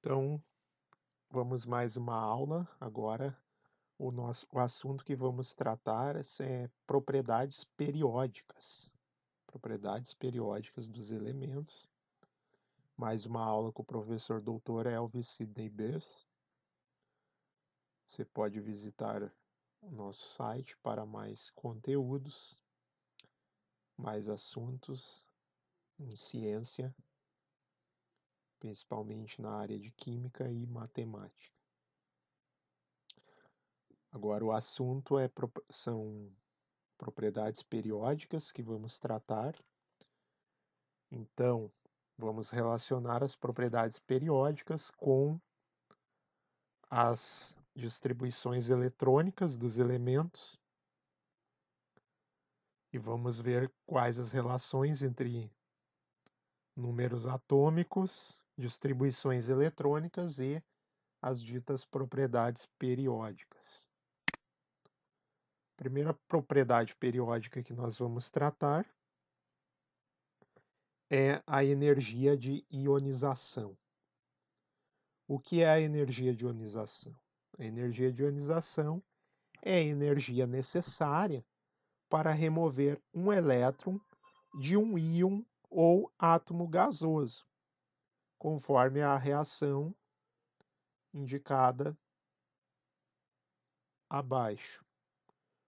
Então, vamos mais uma aula. Agora, o assunto que vamos tratar é propriedades periódicas. Propriedades periódicas dos elementos. Mais uma aula com o professor Dr. Elvis Sidney Bess. Você pode visitar o nosso site para mais conteúdos, mais assuntos em ciência, principalmente na área de química e matemática. Agora, o assunto são propriedades periódicas que vamos tratar. Então, vamos relacionar as propriedades periódicas com as distribuições eletrônicas dos elementos e vamos ver quais as relações entre números atômicos, distribuições eletrônicas e as ditas propriedades periódicas. A primeira propriedade periódica que nós vamos tratar é a energia de ionização. O que é a energia de ionização? A energia de ionização é a energia necessária para remover um elétron de um íon ou átomo gasoso, conforme a reação indicada abaixo.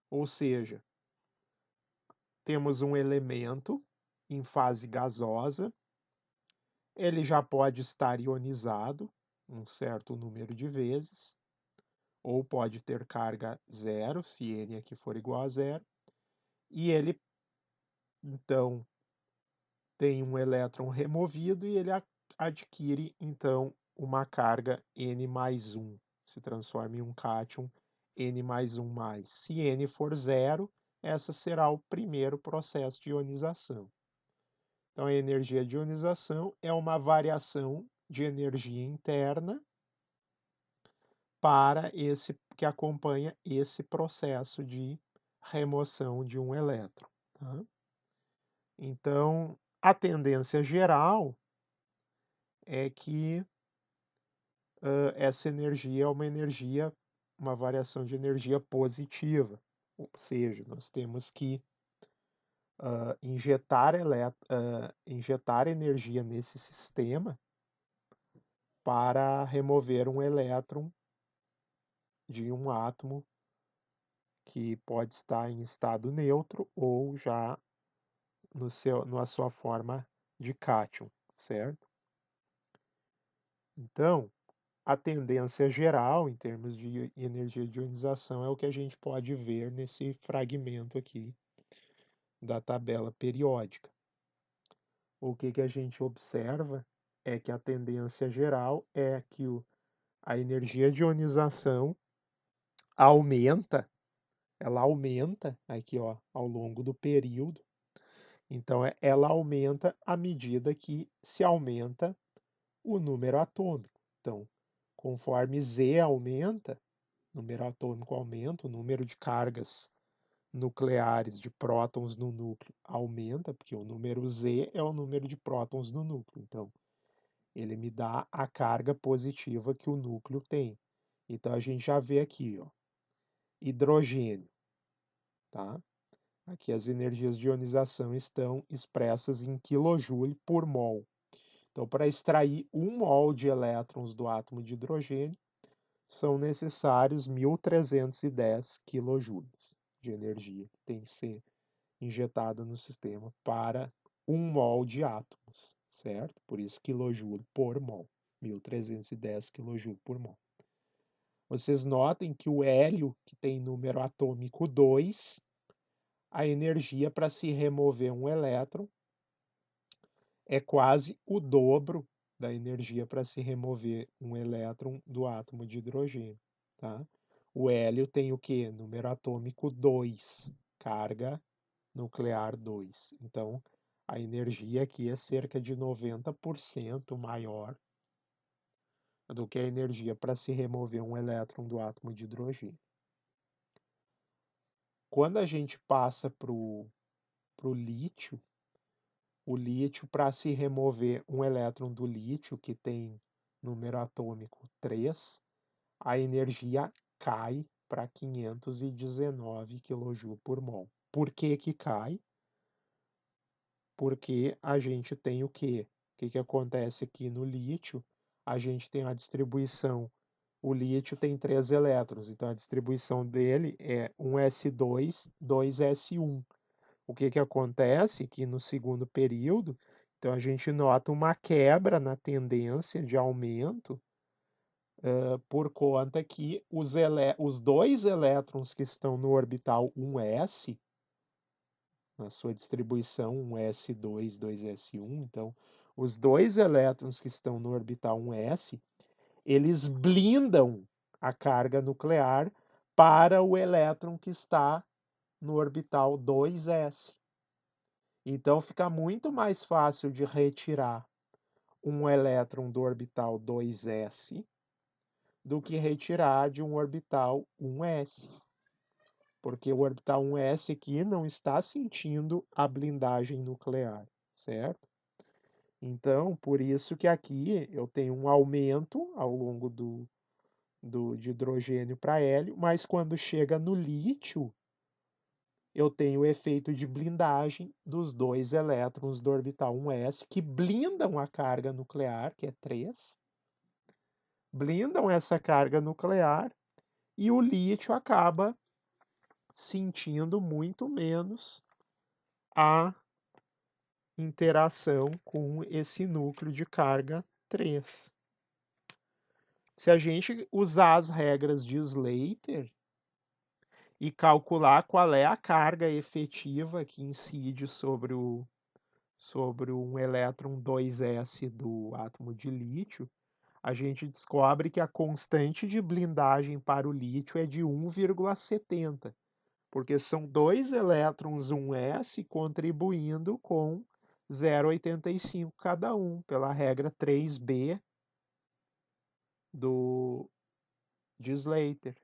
Ou seja, temos um elemento em fase gasosa, ele já pode estar ionizado um certo número de vezes, ou pode ter carga zero, se N aqui for igual a zero, e ele, então, tem um elétron removido e ele adquire, então, uma carga N mais 1, se transforma em um cátion N mais 1 mais. Se N for zero, essa será o primeiro processo de ionização. Então, a energia de ionização é uma variação de energia interna para esse que acompanha esse processo de remoção de um elétron. Tá? Então, a tendência geral é que essa energia é uma variação de energia positiva, ou seja, nós temos que injetar energia nesse sistema para remover um elétron de um átomo que pode estar em estado neutro ou já na sua forma de cátion, certo? Então, a tendência geral, em termos de energia de ionização, é o que a gente pode ver nesse fragmento aqui da tabela periódica. O que a gente observa é que a tendência geral é que a energia de ionização aumenta, ela aumenta aqui, ó, ao longo do período. Então, ela aumenta à medida que se aumenta o número atômico. Então, conforme Z aumenta, o número atômico aumenta, o número de cargas nucleares de prótons no núcleo aumenta, porque o número Z é o número de prótons no núcleo. Então, ele me dá a carga positiva que o núcleo tem. Então, a gente já vê aqui, ó, hidrogênio, tá? Aqui as energias de ionização estão expressas em kJ por mol. Então, para extrair 1 mol de elétrons do átomo de hidrogênio, são necessários 1.310 kJ de energia que tem que ser injetada no sistema para 1 mol de átomos, certo? Por isso, kJ por mol, 1.310 kJ por mol. Vocês notem que o hélio, que tem número atômico 2, a energia para se remover um elétron é quase o dobro da energia para se remover um elétron do átomo de hidrogênio, tá? O hélio tem o quê? Número atômico 2, carga nuclear 2. Então, a energia aqui é cerca de 90% maior do que a energia para se remover um elétron do átomo de hidrogênio. Quando a gente passa para o lítio, o lítio, para se remover um elétron do lítio, que tem número atômico 3, a energia cai para 519 kJ por mol. Por que que cai? Porque a gente tem o quê? O que que acontece aqui no lítio? A gente tem a distribuição. O lítio tem 3 elétrons, então a distribuição dele é 1s2, 2s1. O que que acontece? Que no segundo período, então a gente nota uma quebra na tendência de aumento, por conta que os dois elétrons que estão no orbital 1s, na sua distribuição 1s2, 2s1, então os dois elétrons que estão no orbital 1s, eles blindam a carga nuclear para o elétron que está no orbital 2s. Então fica muito mais fácil de retirar um elétron do orbital 2s do que retirar de um orbital 1s, porque o orbital 1s aqui não está sentindo a blindagem nuclear, certo? Então, por isso que aqui eu tenho um aumento ao longo de hidrogênio para hélio, mas quando chega no lítio, eu tenho o efeito de blindagem dos dois elétrons do orbital 1s, que blindam a carga nuclear, que é 3, blindam essa carga nuclear, e o lítio acaba sentindo muito menos a interação com esse núcleo de carga 3. Se a gente usar as regras de Slater e calcular qual é a carga efetiva que incide sobre um elétron 2s do átomo de lítio, a gente descobre que a constante de blindagem para o lítio é de 1,70, porque são dois elétrons 1s contribuindo com 0,85 cada um, pela regra 3b de Slater.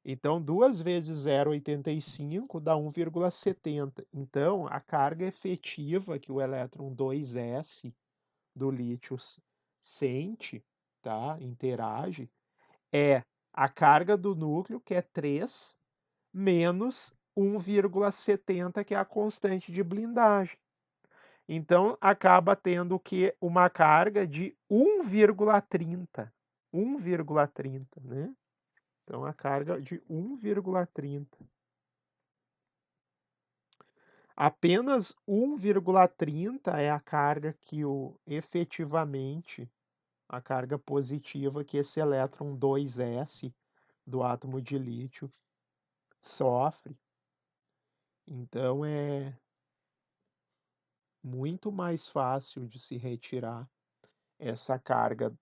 Então, 2 vezes 0,85 dá 1,70. Então, a carga efetiva que o elétron 2s do lítio sente, tá? Interage, é a carga do núcleo, que é 3, menos 1,70, que é a constante de blindagem. Então, acaba tendo que uma carga de 1,30. 1,30, né? Então, a carga de 1,30. Apenas 1,30 é a carga que efetivamente, a carga positiva que esse elétron 2s do átomo de lítio sofre. Então, é muito mais fácil de se retirar essa carga,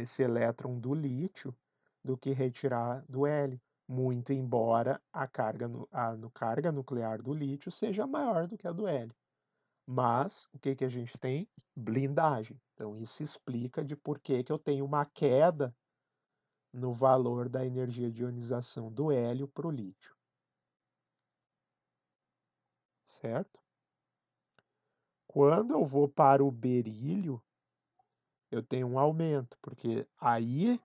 esse elétron do lítio, do que retirar do hélio. Muito embora a carga nuclear do lítio seja maior do que a do hélio. Mas o que que a gente tem? Blindagem. Então isso explica de por que que eu tenho uma queda no valor da energia de ionização do hélio para o lítio. Certo? Quando eu vou para o berílio, eu tenho um aumento, porque aí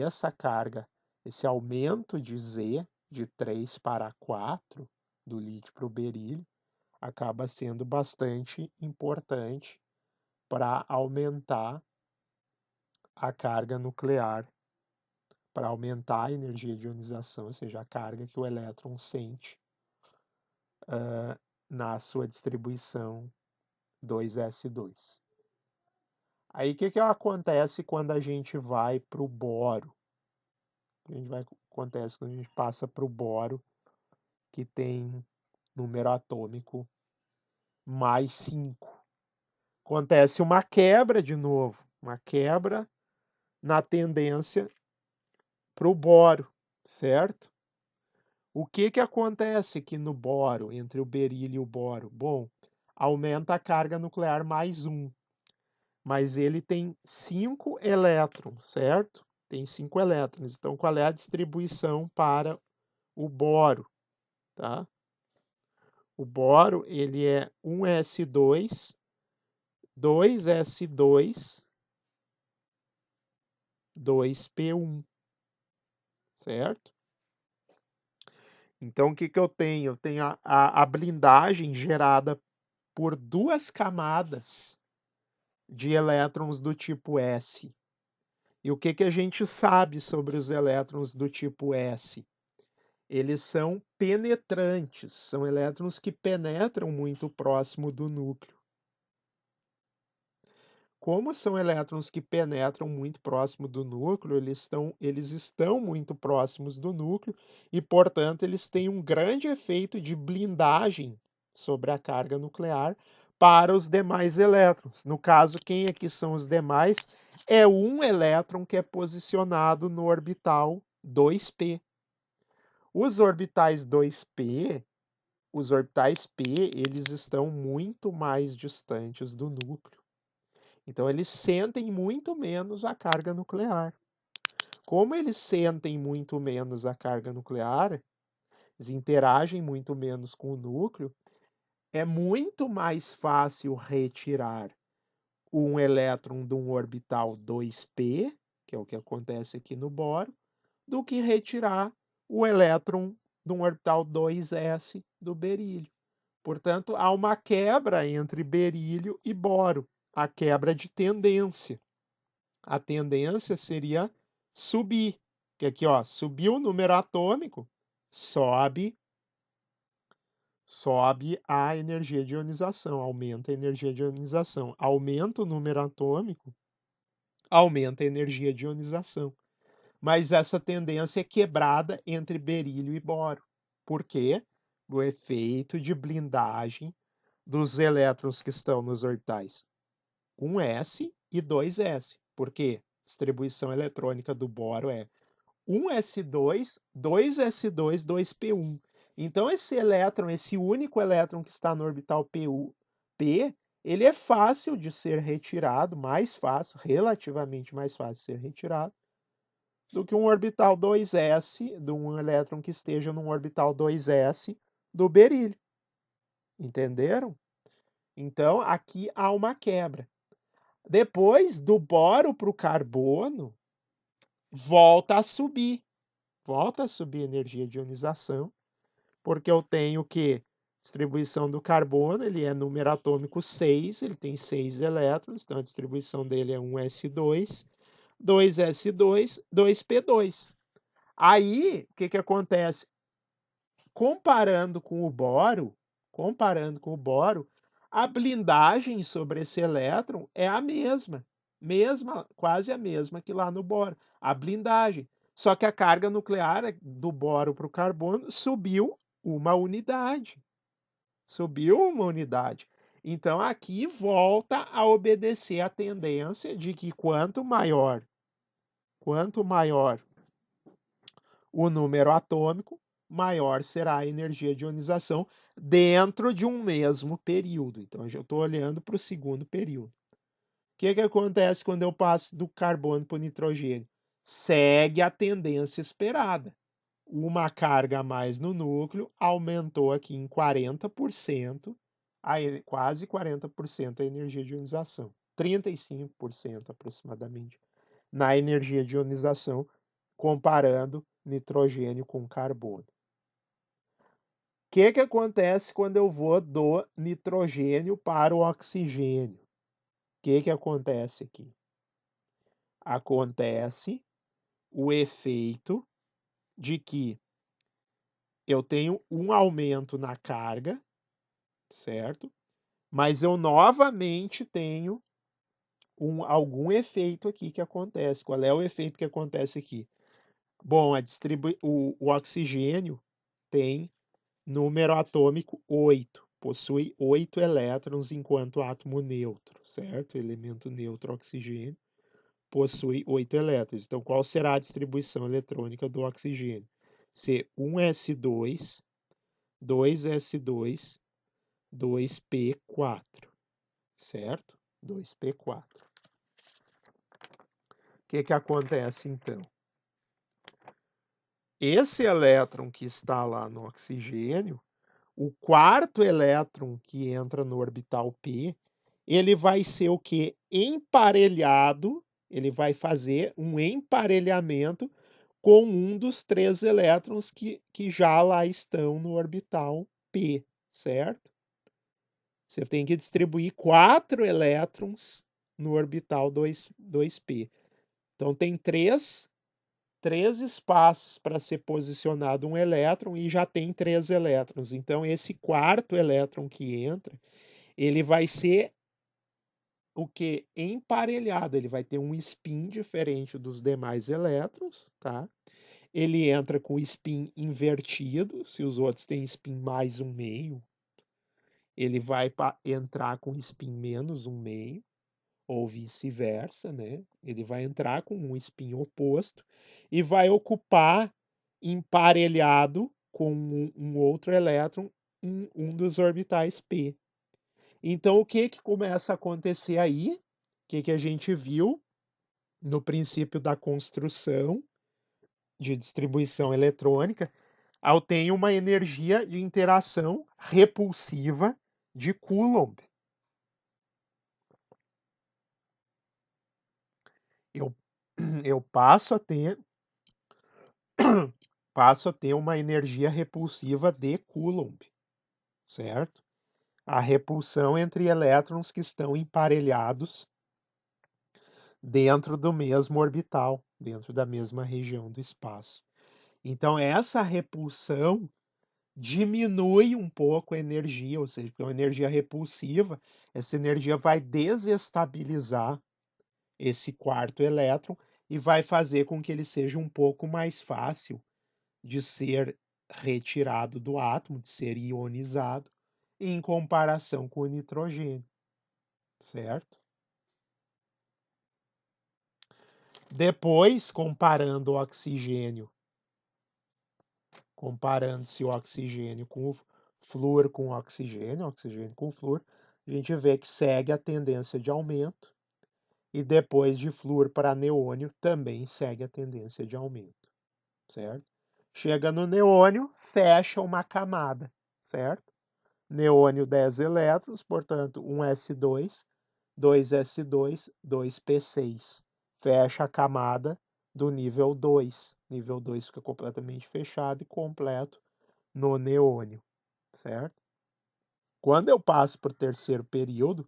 essa carga, esse aumento de Z, de 3 para 4, do lítio para o berílio, acaba sendo bastante importante para aumentar a carga nuclear, para aumentar a energia de ionização, ou seja, a carga que o elétron sente na sua distribuição 2s2. Aí o que que acontece quando a gente vai para o boro? Acontece quando a gente passa para o boro, que tem número atômico mais 5. Acontece uma quebra de novo, uma quebra na tendência para o boro, certo? O que que acontece aqui no boro, entre o berílio e o boro? Bom, aumenta a carga nuclear mais 1, mas ele tem 5 elétrons, certo? Tem 5 elétrons. Então, qual é a distribuição para o boro? Tá? O boro, ele é 1s2, 2s2 2p1, certo? Então, o que eu tenho? Eu tenho a blindagem gerada por duas camadas de elétrons do tipo S. E o que a gente sabe sobre os elétrons do tipo S? Eles são penetrantes, são elétrons que penetram muito próximo do núcleo. Como são elétrons que penetram muito próximo do núcleo, eles estão muito próximos do núcleo e, portanto, eles têm um grande efeito de blindagem sobre a carga nuclear para os demais elétrons. No caso, quem aqui são os demais? É um elétron que é posicionado no orbital 2p. Os orbitais 2p, os orbitais p, eles estão muito mais distantes do núcleo. Então, eles sentem muito menos a carga nuclear. Como eles sentem muito menos a carga nuclear, eles interagem muito menos com o núcleo, é muito mais fácil retirar um elétron de um orbital 2p, que é o que acontece aqui no boro, do que retirar o elétron de um orbital 2s do berílio. Portanto, há uma quebra entre berílio e boro, a quebra de tendência. A tendência seria subir, que aqui, ó, subiu o número atômico, sobe a energia de ionização, aumenta a energia de ionização. Aumenta o número atômico, aumenta a energia de ionização. Mas essa tendência é quebrada entre berílio e boro. Por quê? O efeito de blindagem dos elétrons que estão nos orbitais 1s e 2s. Por quê? A distribuição eletrônica do boro é 1s2, 2s2, 2p1. Então, esse elétron, esse único elétron que está no orbital P, ele é fácil de ser retirado, mais fácil, relativamente mais fácil de ser retirado, do que um orbital 2s, de um elétron que esteja num orbital 2s do berílio. Entenderam? Então, aqui há uma quebra. Depois, do boro para o carbono, volta a subir a energia de ionização, porque eu tenho que distribuição do carbono, ele é número atômico 6, ele tem 6 elétrons, então a distribuição dele é 1s2, 2s2, 2p2. Aí, o que acontece? Comparando com o boro, a blindagem sobre esse elétron é a mesma, quase a mesma que lá no boro, a blindagem. Só que a carga nuclear do boro para o carbono subiu uma unidade. Então aqui volta a obedecer a tendência de que quanto maior o número atômico, maior será a energia de ionização dentro de um mesmo período. Então, eu estou olhando para o segundo período. O que acontece quando eu passo do carbono para o nitrogênio? Segue a tendência esperada. Uma carga a mais no núcleo aumentou aqui em 40%, quase 40% a energia de ionização. 35% aproximadamente na energia de ionização, comparando nitrogênio com carbono. O que acontece quando eu vou do nitrogênio para o oxigênio? O que acontece aqui? Acontece o efeito de que eu tenho um aumento na carga, certo? Mas eu novamente tenho algum efeito aqui que acontece. Qual é o efeito que acontece aqui? Bom, o oxigênio tem número atômico 8, possui 8 elétrons enquanto átomo neutro, certo? Elemento neutro oxigênio possui 8 elétrons. Então, qual será a distribuição eletrônica do oxigênio? Ser 1s2, 2s2, 2p4, certo? 2p4. O que acontece então? Esse elétron que está lá no oxigênio, o quarto elétron que entra no orbital p, ele vai ser o que? Emparelhado ele vai fazer um emparelhamento com um dos 3 elétrons que já lá estão no orbital p, certo? Você tem que distribuir 4 elétrons no orbital 2p. Então tem três espaços para ser posicionado um elétron e já tem 3 elétrons. Então esse quarto elétron que entra, ele vai ser o que? Emparelhado. Ele vai ter um spin diferente dos demais elétrons, tá? Ele entra com o spin invertido. Se os outros têm spin mais um meio, ele vai entrar com spin menos um meio, ou vice-versa, né? Ele vai entrar com um spin oposto e vai ocupar emparelhado com um outro elétron um dos orbitais p. Então, o que começa a acontecer aí? O que a gente viu no princípio da construção de distribuição eletrônica? Eu tenho uma energia de interação repulsiva de Coulomb. Eu, eu passo a ter uma energia repulsiva de Coulomb, certo? A repulsão entre elétrons que estão emparelhados dentro do mesmo orbital, dentro da mesma região do espaço. Então, essa repulsão diminui um pouco a energia, ou seja, é uma energia repulsiva, essa energia vai desestabilizar esse quarto elétron e vai fazer com que ele seja um pouco mais fácil de ser retirado do átomo, de ser ionizado, em comparação com o nitrogênio, certo? Depois, comparando-se o oxigênio com o flúor com o oxigênio com flúor, a gente vê que segue a tendência de aumento, e depois de flúor para neônio também segue a tendência de aumento, certo? Chega no neônio, fecha uma camada, certo? Neônio 10 elétrons, portanto, 1s2, 2s2, 2p6. Fecha a camada do nível 2. Nível 2 fica completamente fechado e completo no neônio, certo? Quando eu passo para o terceiro período, o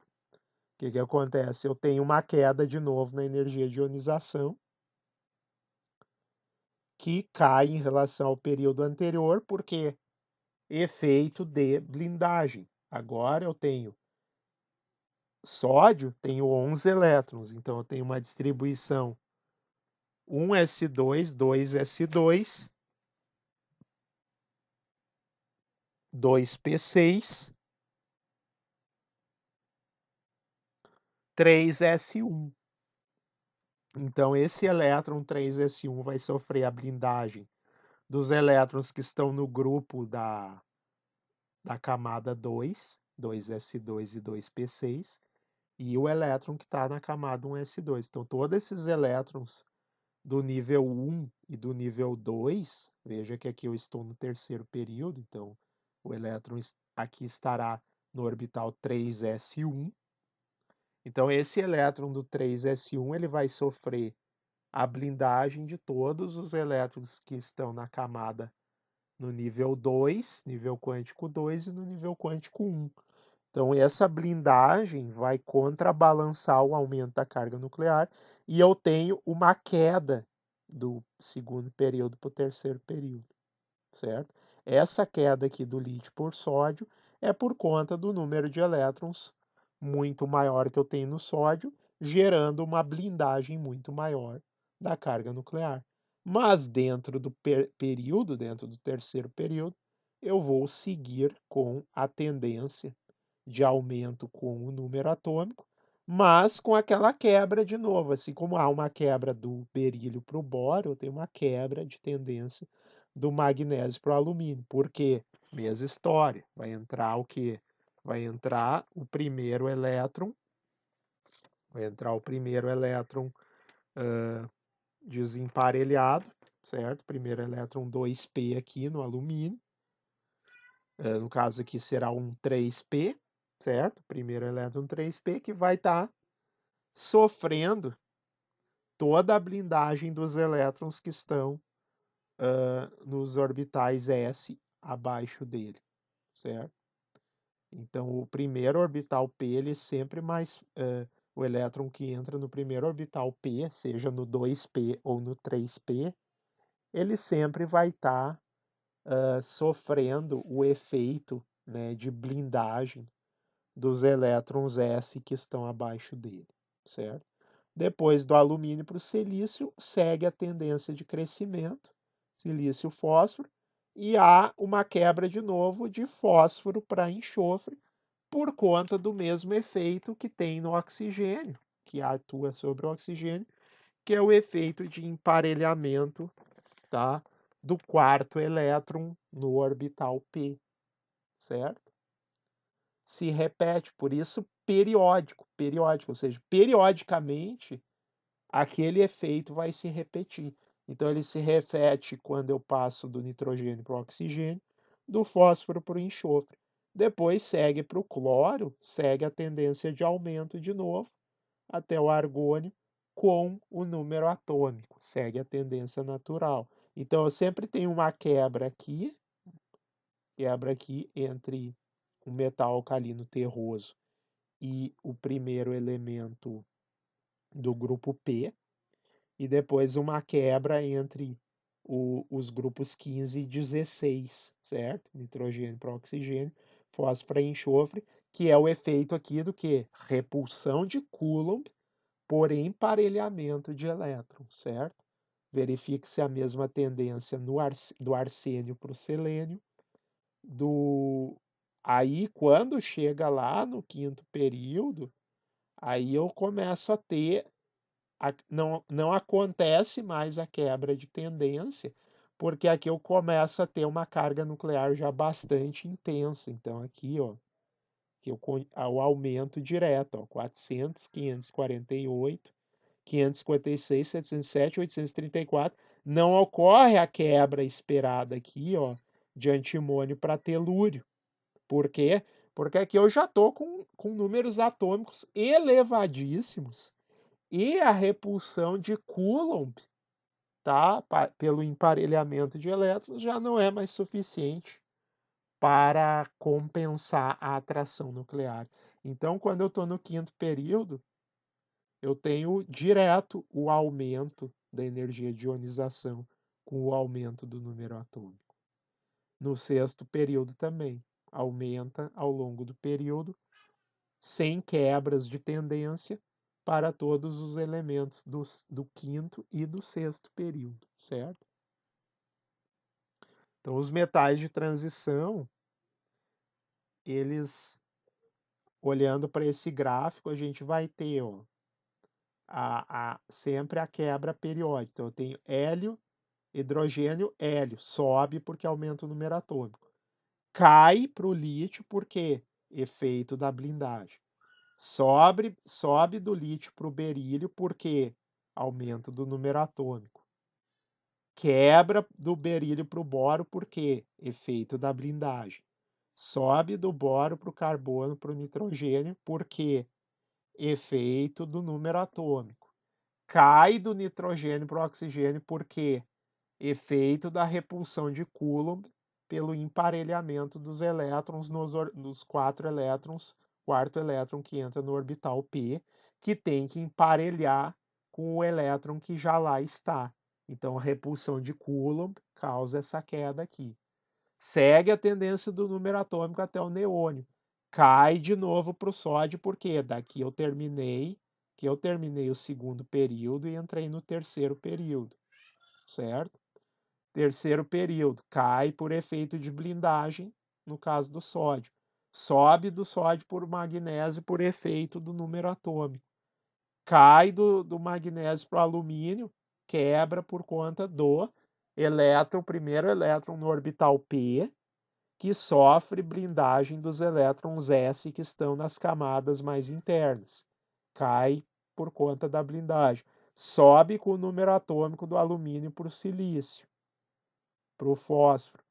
que acontece? Eu tenho uma queda de novo na energia de ionização, que cai em relação ao período anterior, porque efeito de blindagem. Agora eu tenho sódio, tenho 11 elétrons, então eu tenho uma distribuição 1s2, 2s2, 2p6, 3s1. Então esse elétron 3s1 vai sofrer a blindagem dos elétrons que estão no grupo da camada 2, 2s2 e 2p6, e o elétron que está na camada 1s2. Então todos esses elétrons do nível 1 e do nível 2, veja que aqui eu estou no terceiro período, então o elétron aqui estará no orbital 3s1. Então esse elétron do 3s1 ele vai sofrer a blindagem de todos os elétrons que estão na camada no nível 2, nível quântico 2 e no nível quântico 1. Então, essa blindagem vai contrabalançar o aumento da carga nuclear e eu tenho uma queda do segundo período para o terceiro período, certo? Essa queda aqui do lítio por sódio é por conta do número de elétrons muito maior que eu tenho no sódio, gerando uma blindagem muito maior da carga nuclear. Mas dentro do período, dentro do terceiro período, eu vou seguir com a tendência de aumento com o número atômico, mas com aquela quebra de novo, assim como há uma quebra do berílio para o bório, eu tenho uma quebra de tendência do magnésio para o alumínio. Por quê? Mesma história. Vai entrar o quê? Vai entrar o primeiro elétron, desemparelhado, certo? Primeiro elétron 2p aqui no alumínio. No caso aqui será um 3p, certo? Primeiro elétron 3p que vai estar sofrendo toda a blindagem dos elétrons que estão nos orbitais s abaixo dele, certo? Então, o primeiro orbital P, ele sempre mais. O elétron que entra no primeiro orbital P, seja no 2p ou no 3p, ele sempre vai estar sofrendo o efeito, né, de blindagem dos elétrons s que estão abaixo dele, certo? Depois do alumínio para o silício, segue a tendência de crescimento, silício-fósforo, e há uma quebra de novo de fósforo para enxofre, por conta do mesmo efeito que tem no oxigênio, que atua sobre o oxigênio, que é o efeito de emparelhamento, tá, do quarto elétron no orbital P, certo? Se repete, por isso periódico, ou seja, periodicamente aquele efeito vai se repetir. Então, ele se repete quando eu passo do nitrogênio para o oxigênio, do fósforo para o enxofre. Depois segue para o cloro, segue a tendência de aumento de novo, até o argônio, com o número atômico, segue a tendência natural. Então, eu sempre tenho uma quebra aqui entre o metal alcalino terroso e o primeiro elemento do grupo P, e depois uma quebra entre os grupos 15 e 16, certo? Nitrogênio para oxigênio, fósforo para enxofre, que é o efeito aqui do que? Repulsão de Coulomb por emparelhamento de elétrons, certo? Verifique-se a mesma tendência do arsênio para o selênio. Aí, quando chega lá no quinto período, aí eu começo a ter não acontece mais a quebra de tendência, porque aqui eu começo a ter uma carga nuclear já bastante intensa. Então, aqui, ó, que o aumento direto, ó, 400, 548, 556, 707, 834. Não ocorre a quebra esperada aqui, ó, de antimônio para telúrio. Por quê? Porque aqui eu já estou com números atômicos elevadíssimos e a repulsão de Coulomb, tá, pelo emparelhamento de elétrons, já não é mais suficiente para compensar a atração nuclear. Então, quando eu estou no quinto período, eu tenho direto o aumento da energia de ionização com o aumento do número atômico. No sexto período também, aumenta ao longo do período, sem quebras de tendência, para todos os elementos do quinto e do sexto período, certo? Então, os metais de transição, eles, olhando para esse gráfico, a gente vai ter, ó, sempre a quebra periódica. Então, eu tenho hélio, hidrogênio, hélio, sobe porque aumenta o número atômico. Cai para o lítio porque efeito da blindagem. Sobe do lítio para o berílio porque aumento do número atômico. Quebra do berílio para o boro porque efeito da blindagem. Sobe do boro para o carbono para o nitrogênio porque efeito do número atômico. Cai do nitrogênio para o oxigênio porque efeito da repulsão de Coulomb pelo emparelhamento dos elétrons nos quatro elétrons, quarto elétron que entra no orbital P, que tem que emparelhar com o elétron que já lá está. Então, a repulsão de Coulomb causa essa queda aqui. Segue a tendência do número atômico até o neônio. Cai de novo para o sódio, porque daqui eu terminei o segundo período e entrei no terceiro período, certo? Terceiro período, cai por efeito de blindagem, no caso do sódio. Sobe do sódio por magnésio por efeito do número atômico. Cai do magnésio para o alumínio, quebra por conta do primeiro elétron no orbital P, que sofre blindagem dos elétrons S que estão nas camadas mais internas. Cai por conta da blindagem. Sobe com o número atômico do alumínio para o silício, para o fósforo.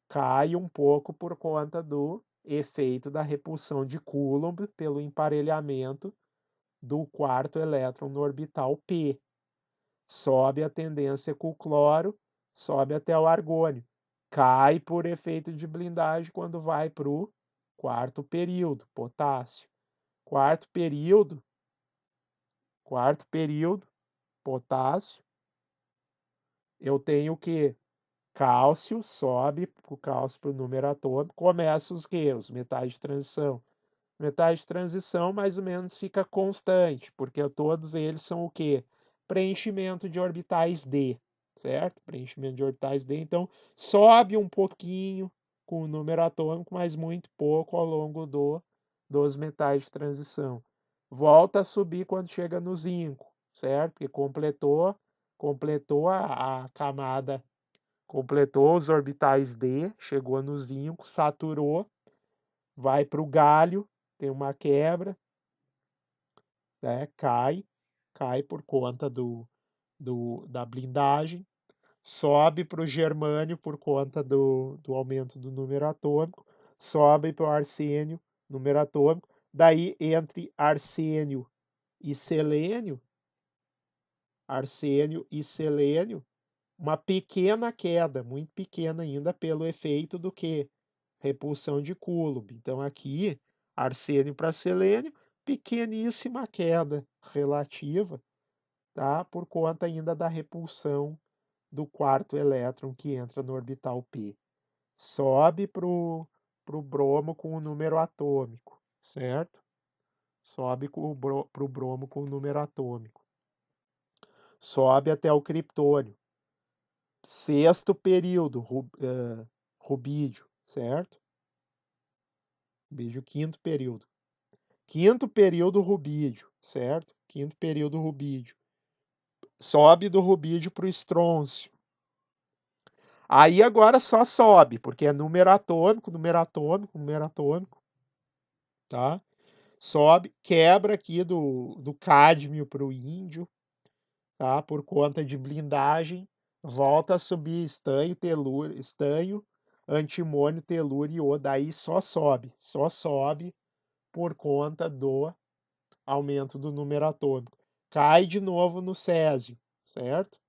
Cai um pouco por conta do efeito da repulsão de Coulomb pelo emparelhamento do quarto elétron no orbital p. Sobe a tendência com o cloro, sobe até o argônio. Cai por efeito de blindagem quando vai para o quarto período, potássio. Quarto período, potássio. Eu tenho o quê? Cálcio, sobe o cálcio para o número atômico. Começa os quê? Os metais de transição. Metais de transição mais ou menos fica constante, porque todos eles são o quê? Preenchimento de orbitais d, certo? Preenchimento de orbitais d, então sobe um pouquinho com o número atômico, mas muito pouco ao longo dos metais de transição. Volta a subir quando chega no zinco, certo? Porque completou a camada, completou os orbitais d, chegou no zinco, saturou, vai para o gálio, tem uma quebra, né? Cai por conta da blindagem, sobe para o germânio por conta do aumento do número atômico, sobe para o arsênio, número atômico, daí entre arsênio e selênio, uma pequena queda, muito pequena ainda, pelo efeito do que? Repulsão de Coulomb. Então, aqui, arsênio para selênio, pequeníssima queda relativa, tá? Por conta ainda da repulsão do quarto elétron que entra no orbital p. Sobe para o bromo com o número atômico, certo? Sobe para o bromo com o número atômico. Sobe até o criptônio. Sexto período, rubídio, certo? Rubídio, quinto período. Quinto período, rubídio, certo? Quinto período, rubídio. Sobe do rubídio para o estrôncio. Aí agora só sobe, porque é número atômico, tá? Sobe, quebra aqui do cádmio para o índio, tá? Por conta de blindagem, volta a subir estanho, antimônio, telúrio e iodo, daí só sobe por conta do aumento do número atômico. Cai de novo no césio, certo?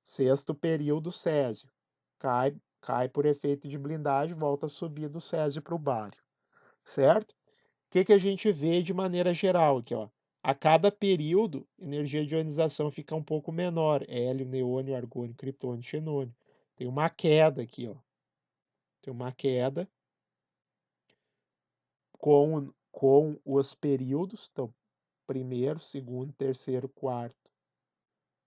Sexto período césio. Cai por efeito de blindagem, volta a subir do césio para o bário, certo? O que a gente vê de maneira geral aqui, ó? A cada período, a energia de ionização fica um pouco menor. Hélio, neônio, argônio, criptônio, xenônio. Tem uma queda aqui, ó. Tem uma queda com os períodos. Então, primeiro, segundo, terceiro, quarto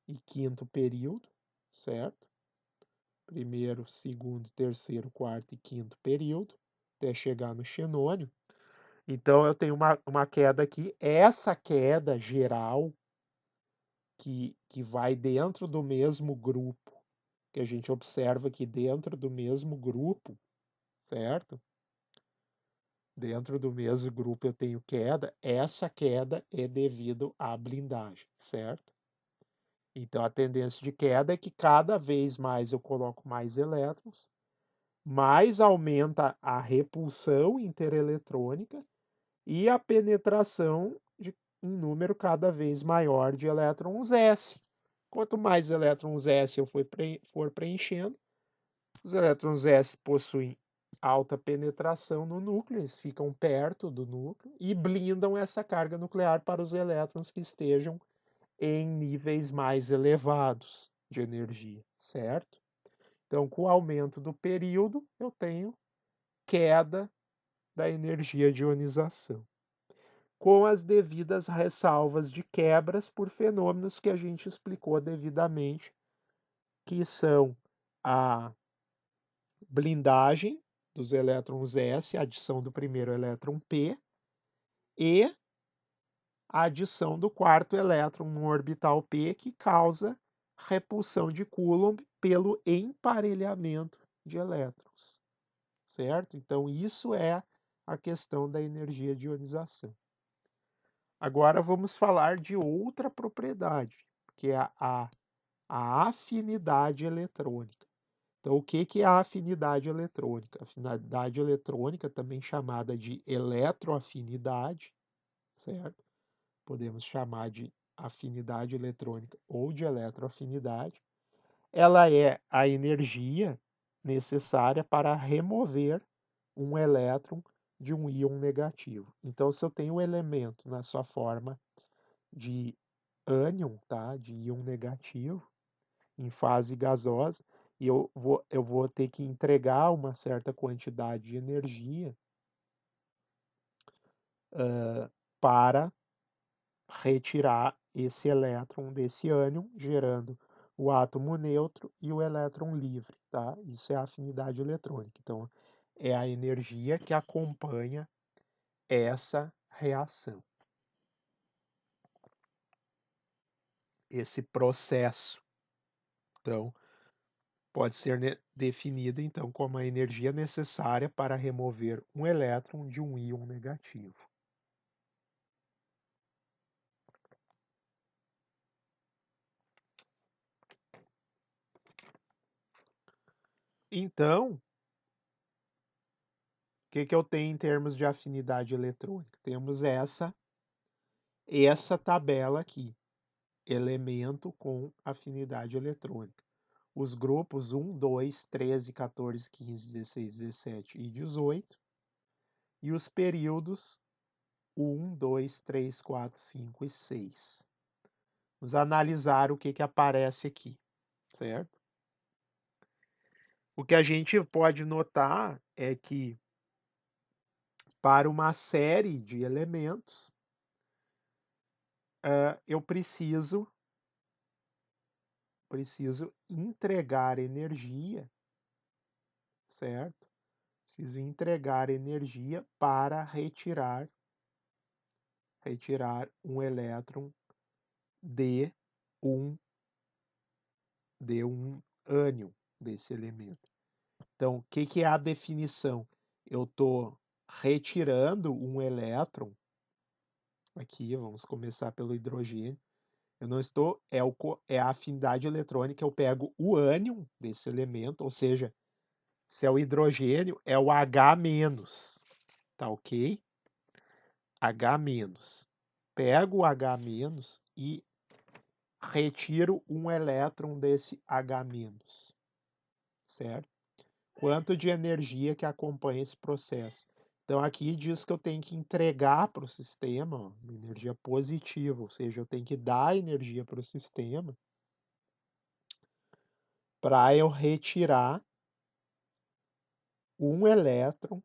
e quinto período, certo? Primeiro, segundo, terceiro, quarto e quinto período, até chegar no xenônio. Então, eu tenho uma queda aqui. Essa queda geral, que vai dentro do mesmo grupo, que a gente observa que dentro do mesmo grupo, certo? Dentro do mesmo grupo eu tenho queda. Essa queda é devido à blindagem, certo? Então, a tendência de queda é que cada vez mais eu coloco mais elétrons, mais aumenta a repulsão intereletrônica e a penetração de um número cada vez maior de elétrons S. Quanto mais elétrons S eu for preenchendo, os elétrons S possuem alta penetração no núcleo, eles ficam perto do núcleo e blindam essa carga nuclear para os elétrons que estejam em níveis mais elevados de energia, certo? Então, com o aumento do período, eu tenho queda da energia de ionização, com as devidas ressalvas de quebras por fenômenos que a gente explicou devidamente, que são a blindagem dos elétrons S, a adição do primeiro elétron P, e a adição do quarto elétron no orbital P, que causa repulsão de Coulomb pelo emparelhamento de elétrons, certo? Então, isso é a questão da energia de ionização. Agora vamos falar de outra propriedade, que é a afinidade eletrônica. Então, o que é a afinidade eletrônica? A afinidade eletrônica, também chamada de eletroafinidade, certo? podemos chamar de afinidade eletrônica ou de eletroafinidade, ela é a energia necessária para remover um elétron de um íon negativo. Então, se eu tenho o elemento na sua forma de ânion, tá? De íon negativo, em fase gasosa, e eu vou ter que entregar uma certa quantidade de energia para retirar esse elétron desse ânion, gerando o átomo neutro e o elétron livre, tá? Isso é a afinidade eletrônica. Então, é a energia que acompanha essa reação, esse processo. Então, pode ser definida então como a energia necessária para remover um elétron de um íon negativo. Então, o que eu tenho em termos de afinidade eletrônica? Temos essa tabela aqui, elemento com afinidade eletrônica. Os grupos 1, 2, 13, 14, 15, 16, 17 e 18. E os períodos 1, 2, 3, 4, 5 e 6. Vamos analisar o que aparece aqui, certo? O que a gente pode notar é que para uma série de elementos, eu preciso entregar energia, certo? Preciso entregar energia para retirar um elétron de um ânion desse elemento. Então, o que é a definição? Eu estou retirando um elétron, aqui, vamos começar pelo hidrogênio. Eu não estou, é a afinidade eletrônica, eu pego o ânion desse elemento, ou seja, se é o hidrogênio, é o H-, tá ok? H-. Pego o H- e retiro um elétron desse H-, certo? Quanto de energia que acompanha esse processo. Então, aqui diz que eu tenho que entregar para o sistema uma energia positiva, ou seja, eu tenho que dar energia para o sistema para eu retirar um elétron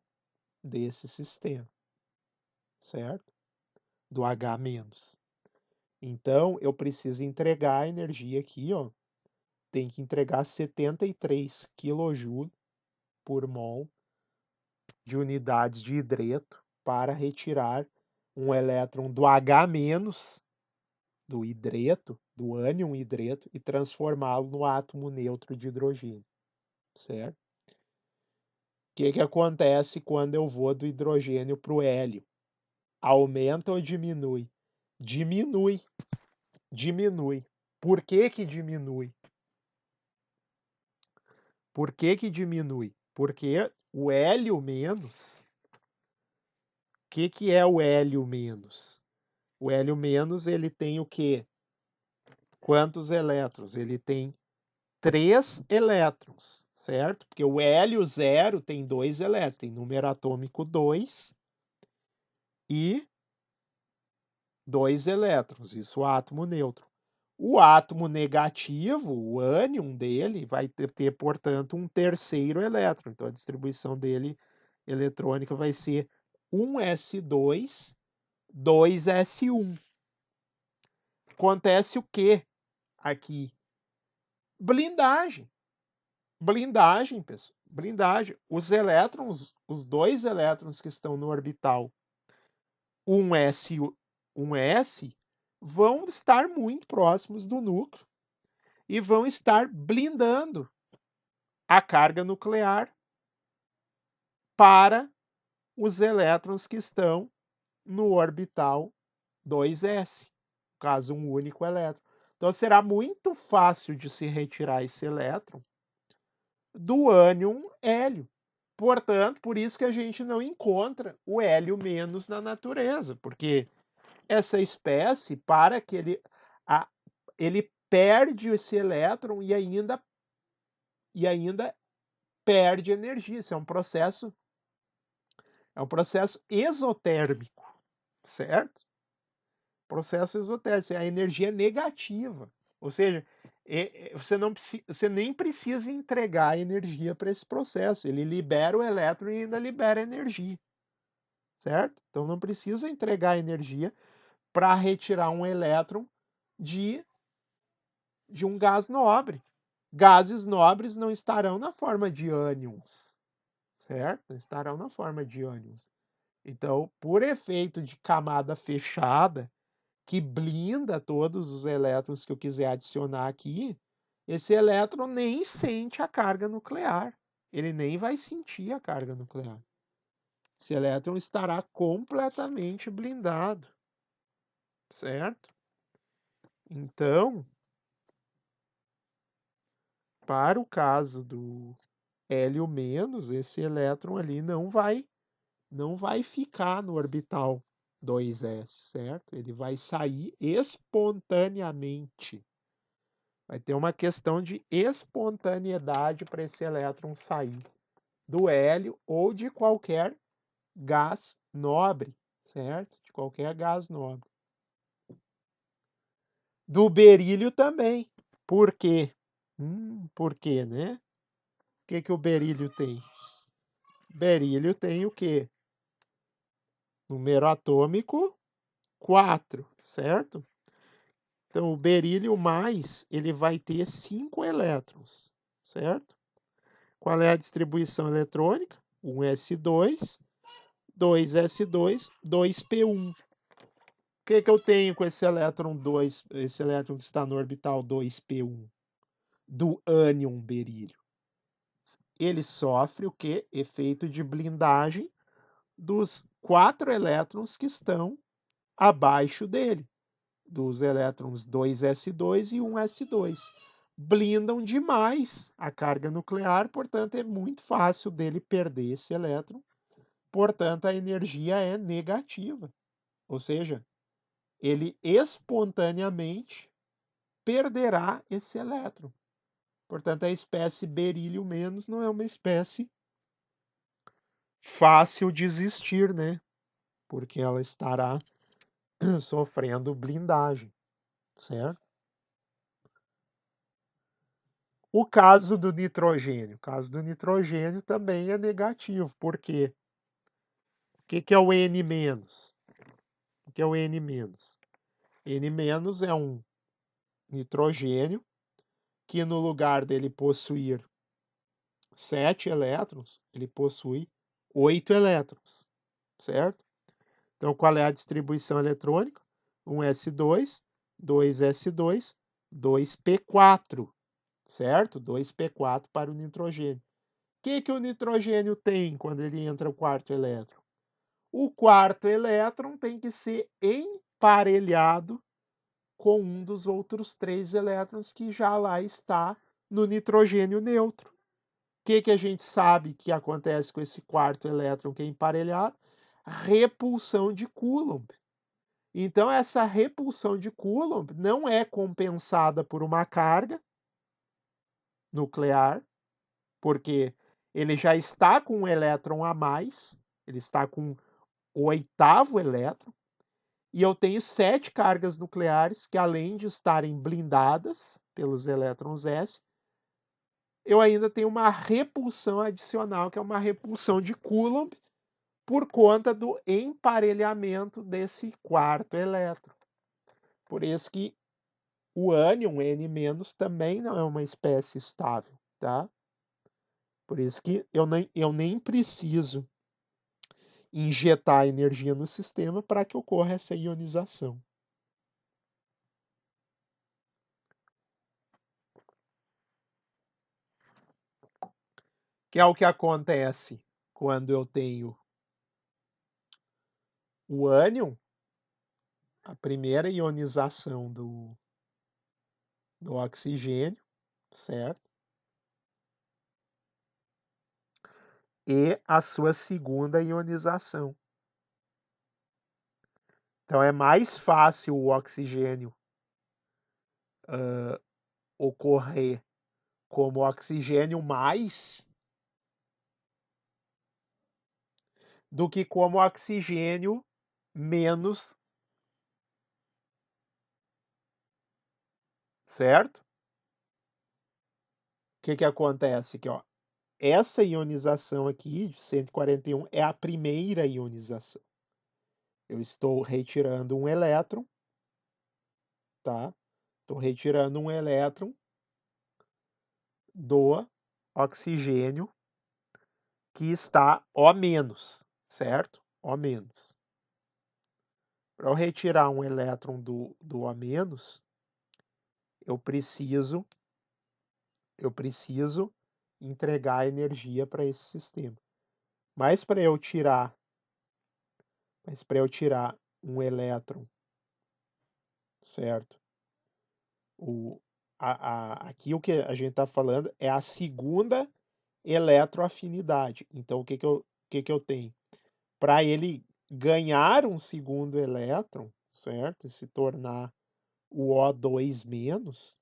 desse sistema, certo? Do H-. Então, eu preciso entregar a energia aqui, ó, tem que entregar 73 kJ por mol de unidades de hidreto para retirar um elétron do H-, do hidreto, do ânion hidreto, e transformá-lo no átomo neutro de hidrogênio, certo? O que acontece quando eu vou do hidrogênio para o hélio? Aumenta ou diminui? Diminui. Diminui. Por que diminui? Por que diminui? Porque o hélio menos... O que é o hélio menos? O hélio menos, ele tem o quê? Quantos elétrons? Ele tem 3 elétrons, certo? Porque o hélio 0 tem 2 elétrons, tem número atômico 2 e 2 elétrons, isso o átomo neutro. O átomo negativo, o ânion dele, vai ter, portanto, um terceiro elétron. Então, a distribuição dele eletrônica vai ser 1s2, 2s1. Acontece o que aqui? Blindagem. Blindagem, pessoal. Blindagem. Os elétrons, os 2 elétrons que estão no orbital 1s, 1s, vão estar muito próximos do núcleo e vão estar blindando a carga nuclear para os elétrons que estão no orbital 2s, caso um único elétron. Então, será muito fácil de se retirar esse elétron do ânion hélio. Portanto, por isso que a gente não encontra o hélio menos na natureza, porque essa espécie, para que ele perde esse elétron e ainda perde energia. Isso é um processo exotérmico, certo? Processo exotérmico, a energia é negativa. Ou seja, você nem precisa entregar energia para esse processo. Ele libera o elétron e ainda libera energia, certo? Então não precisa entregar energia para retirar um elétron de, de um gás nobre. Gases nobres não estarão na forma de ânions, certo? Não estarão na forma de ânions. Então, por efeito de camada fechada, que blinda todos os elétrons que eu quiser adicionar aqui, esse elétron nem sente a carga nuclear. Ele nem vai sentir a carga nuclear. Esse elétron estará completamente blindado, certo? Então, para o caso do hélio menos, esse elétron ali não vai ficar no orbital 2s, certo? Ele vai sair espontaneamente. Vai ter uma questão de espontaneidade para esse elétron sair do hélio ou de qualquer gás nobre, certo? De qualquer gás nobre. Do berílio também. Por quê? Por quê, né? O que o berílio tem? Berílio tem o quê? Número atômico 4, certo? Então, o berílio mais, ele vai ter 5 elétrons, certo? Qual é a distribuição eletrônica? 1s2, 2s2, 2p1. O que eu tenho com esse elétron 2, esse elétron que está no orbital 2p1 do ânion berílio? Ele sofre o que? Efeito de blindagem dos 4 elétrons que estão abaixo dele, dos elétrons 2s2 e 1s2. Blindam demais a carga nuclear, portanto, é muito fácil dele perder esse elétron. Portanto, a energia é negativa. Ou seja, ele espontaneamente perderá esse elétron. Portanto, a espécie berílio menos não é uma espécie fácil de existir, né? Porque ela estará sofrendo blindagem, certo? O caso do nitrogênio. O caso do nitrogênio também é negativo. Por quê? O que é o N-? O que é o N-? N- é um nitrogênio que, no lugar dele possuir 7 elétrons, ele possui 8 elétrons, certo? Então, qual é a distribuição eletrônica? 1s2, 2s2, 2p4, certo? 2p4 para o nitrogênio. O que o nitrogênio tem quando ele entra o quarto elétron? O quarto elétron tem que ser emparelhado com um dos outros 3 elétrons que já lá está no nitrogênio neutro. O que a gente sabe que acontece com esse quarto elétron que é emparelhado? Repulsão de Coulomb. Então, essa repulsão de Coulomb não é compensada por uma carga nuclear, porque ele já está com um elétron a mais, ele está com o 8º elétron, e eu tenho 7 cargas nucleares que, além de estarem blindadas pelos elétrons S, eu ainda tenho uma repulsão adicional, que é uma repulsão de Coulomb, por conta do emparelhamento desse quarto elétron. Por isso que o ânion N- também não é uma espécie estável, tá? Por isso que eu nem preciso injetar energia no sistema para que ocorra essa ionização. Que é o que acontece quando eu tenho o ânion, a primeira ionização do oxigênio, certo? E a sua segunda ionização. Então é mais fácil o oxigênio ocorrer como oxigênio mais do que como oxigênio menos, certo? O que que acontece aqui, ó? Essa ionização aqui de 141 é a primeira ionização. Eu estou retirando um elétron, tá? Estou retirando um elétron do oxigênio que está O-, certo? O-. Para eu retirar um elétron do O-, eu preciso entregar energia para esse sistema. Mas para eu tirar um elétron, certo? Aqui o que a gente está falando é a segunda eletroafinidade. Então, o que que eu tenho? Para ele ganhar um segundo elétron, certo? E se tornar o O2-,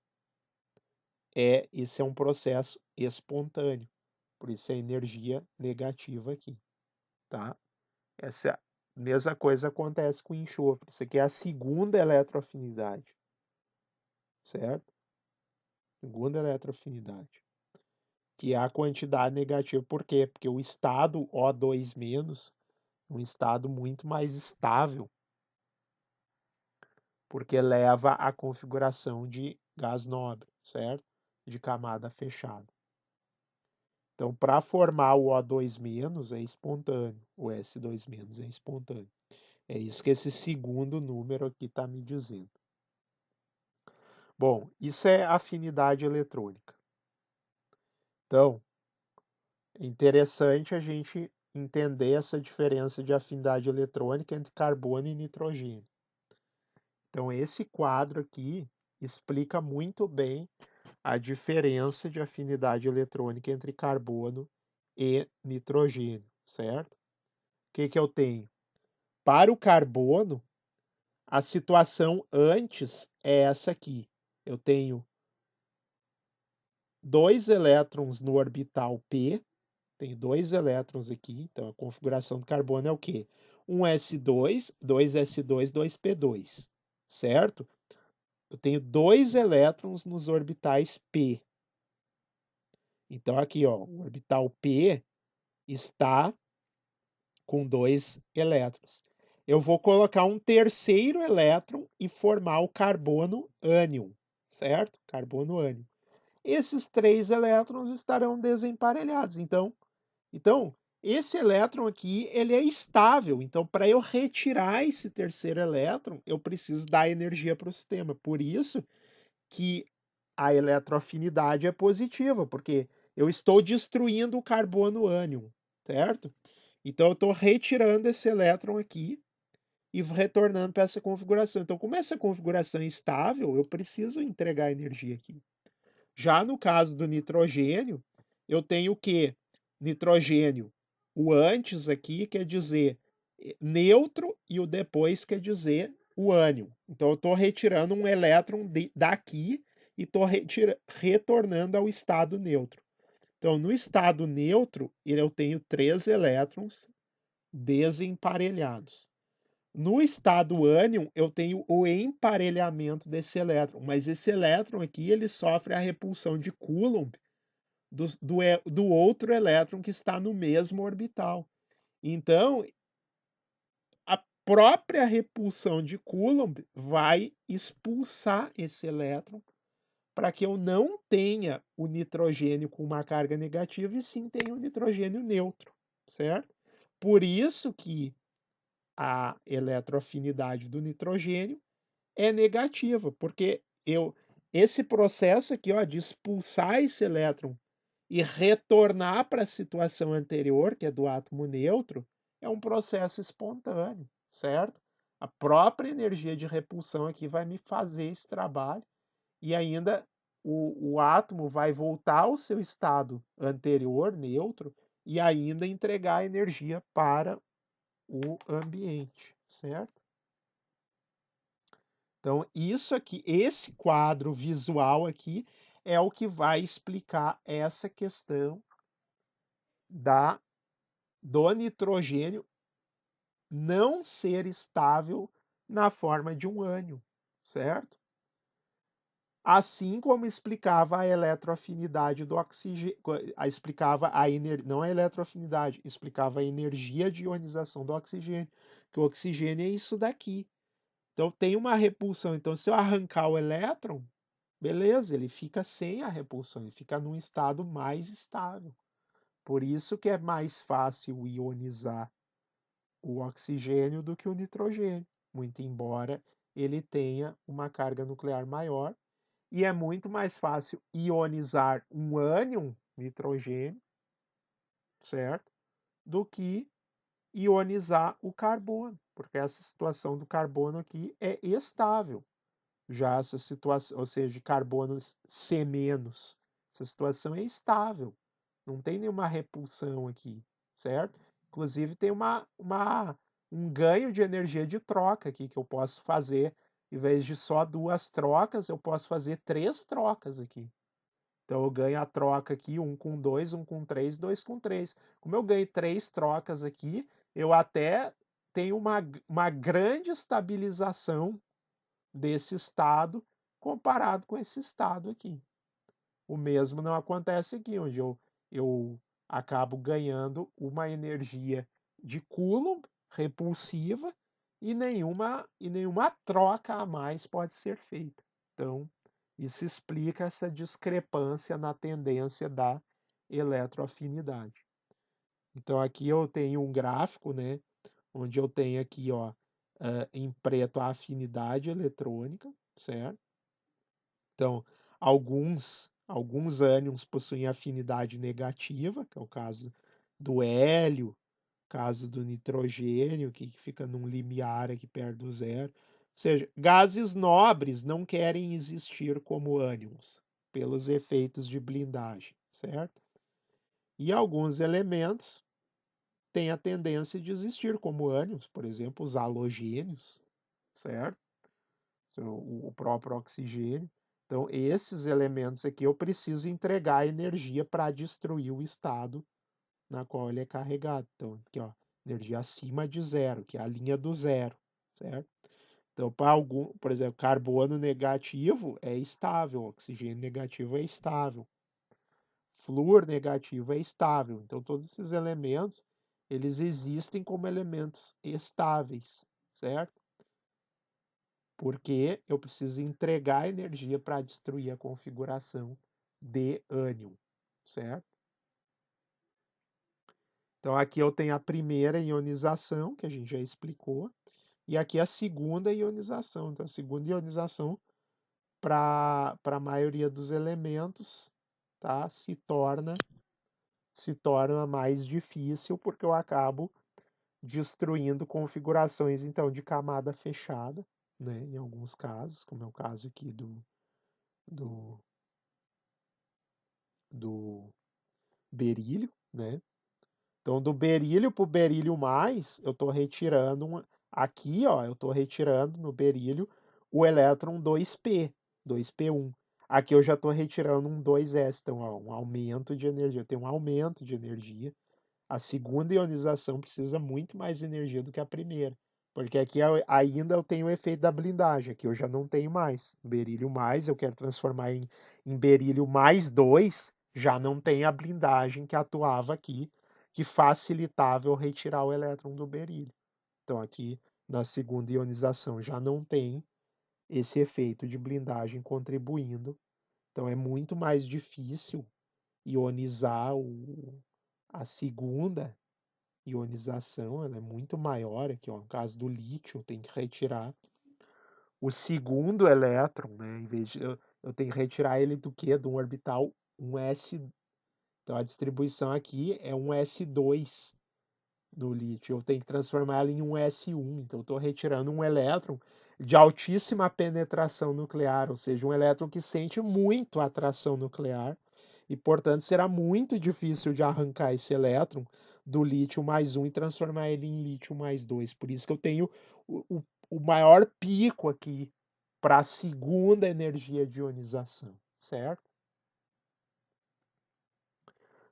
esse é um processo espontâneo. Por isso é energia negativa aqui, tá? Essa mesma coisa acontece com o enxofre. Isso aqui é a segunda eletroafinidade, certo? Segunda eletroafinidade, que é a quantidade negativa. Por quê? Porque o estado O2- é um estado muito mais estável, porque leva à configuração de gás nobre, certo? De camada fechada. Então, para formar o O2- é espontâneo, o S2- é espontâneo. É isso que esse segundo número aqui está me dizendo. Bom, isso é afinidade eletrônica. Então, é interessante a gente entender essa diferença de afinidade eletrônica entre carbono e nitrogênio. Então, esse quadro aqui explica muito bem a diferença de afinidade eletrônica entre carbono e nitrogênio, certo? O que que eu tenho? Para o carbono, a situação antes é essa aqui. Eu tenho 2 elétrons no orbital p, tenho 2 elétrons aqui, então a configuração do carbono é o quê? Um S2, 2S2, 2P2, certo? Eu tenho 2 elétrons nos orbitais p. Então aqui, ó, o orbital p está com 2 elétrons. Eu vou colocar um terceiro elétron e formar o carbono ânion, certo? Carbono ânion. Esses 3 elétrons estarão desemparelhados. Então, esse elétron aqui, ele é estável. Então, para eu retirar esse terceiro elétron, eu preciso dar energia para o sistema. Por isso que a eletroafinidade é positiva, porque eu estou destruindo o carbono ânion, certo? Então, eu estou retirando esse elétron aqui e retornando para essa configuração. Então, como essa configuração é estável, eu preciso entregar energia aqui. Já no caso do nitrogênio, eu tenho o quê? Nitrogênio, o antes aqui quer dizer neutro e o depois quer dizer o ânion. Então, eu estou retirando um elétron daqui e estou retornando ao estado neutro. Então, no estado neutro, eu tenho 3 elétrons desemparelhados. No estado ânion, eu tenho o emparelhamento desse elétron, mas esse elétron aqui ele sofre a repulsão de Coulomb do outro elétron que está no mesmo orbital. Então, a própria repulsão de Coulomb vai expulsar esse elétron para que eu não tenha o nitrogênio com uma carga negativa e sim tenha o nitrogênio neutro, certo? Por isso que a eletroafinidade do nitrogênio é negativa, porque esse processo aqui, ó, de expulsar esse elétron e retornar para a situação anterior, que é do átomo neutro, é um processo espontâneo, certo? A própria energia de repulsão aqui vai me fazer esse trabalho e ainda o átomo vai voltar ao seu estado anterior, neutro, e ainda entregar energia para o ambiente, certo? Então, isso aqui, esse quadro visual aqui, é o que vai explicar essa questão do nitrogênio não ser estável na forma de um ânion, certo? Assim como explicava a eletroafinidade do oxigênio, explicava não a eletroafinidade, explicava a energia de ionização do oxigênio, que o oxigênio é isso daqui. Então tem uma repulsão. Então, se eu arrancar o elétron, beleza, ele fica sem a repulsão, ele fica num estado mais estável. Por isso que é mais fácil ionizar o oxigênio do que o nitrogênio, muito embora ele tenha uma carga nuclear maior, e é muito mais fácil ionizar um ânion nitrogênio, certo? Do que ionizar o carbono, porque essa situação do carbono aqui é estável. Já essa situação, ou seja, de carbono C-, essa situação é estável. Não tem nenhuma repulsão aqui, certo? Inclusive tem um ganho de energia de troca aqui que eu posso fazer. Em vez de só 2 trocas, eu posso fazer 3 trocas aqui. Então eu ganho a troca aqui, 1 com 2, 1 com 3, 2 com 3. Como eu ganhei 3 trocas aqui, eu até tenho uma grande estabilização desse estado comparado com esse estado aqui. O mesmo não acontece aqui, onde eu acabo ganhando uma energia de Coulomb repulsiva e nenhuma troca a mais pode ser feita. Então, isso explica essa discrepância na tendência da eletroafinidade. Então, aqui eu tenho um gráfico, né, onde eu tenho aqui, ó, em preto a afinidade eletrônica, certo? Então, alguns ânions possuem afinidade negativa, que é o caso do hélio, caso do nitrogênio, que fica num limiar aqui perto do zero. Ou seja, gases nobres não querem existir como ânions, pelos efeitos de blindagem, certo? E alguns elementos têm a tendência de existir como ânions, por exemplo, os halogênios, certo? O próprio oxigênio. Então, esses elementos aqui eu preciso entregar energia para destruir o estado na qual ele é carregado. Então, aqui, ó, energia acima de zero, que é a linha do zero, certo? Então, para algum, por exemplo, carbono negativo é estável, oxigênio negativo é estável, flúor negativo é estável. Então, todos esses elementos, eles existem como elementos estáveis, certo? Porque eu preciso entregar energia para destruir a configuração de ânion, certo? Então aqui eu tenho a primeira ionização, que a gente já explicou, e aqui a segunda ionização. Então a segunda ionização para a maioria dos elementos, tá? Se torna mais difícil porque eu acabo destruindo configurações então de camada fechada, né, em alguns casos, como é o caso aqui do do berílio, né? Então, do berílio para o berílio mais, eu estou retirando aqui, ó, eu estou retirando no berílio o elétron 2p, 2p1. Aqui eu já estou retirando um 2s, então, ó, um aumento de energia. Eu tenho um aumento de energia. A segunda ionização precisa muito mais energia do que a primeira, porque aqui ainda eu tenho o efeito da blindagem, aqui eu já não tenho mais. Berílio mais, eu quero transformar em berílio mais 2, já não tem a blindagem que atuava aqui, que facilitava eu retirar o elétron do berílio. Então aqui na segunda ionização já não tem esse efeito de blindagem contribuindo. Então é muito mais difícil ionizar a segunda ionização, ela é muito maior aqui, ó, no caso do lítio, tem que retirar o segundo elétron, né, em vez de eu tenho que retirar ele do quê? Do orbital 1s. Então a distribuição aqui é 1s2 no lítio. Eu tenho que transformar ela em 1s1. Então eu estou retirando um elétron de altíssima penetração nuclear, ou seja, um elétron que sente muito a atração nuclear e, portanto, será muito difícil de arrancar esse elétron do lítio mais 1 e transformar ele em lítio mais 2. Por isso que eu tenho o maior pico aqui para a segunda energia de ionização, certo?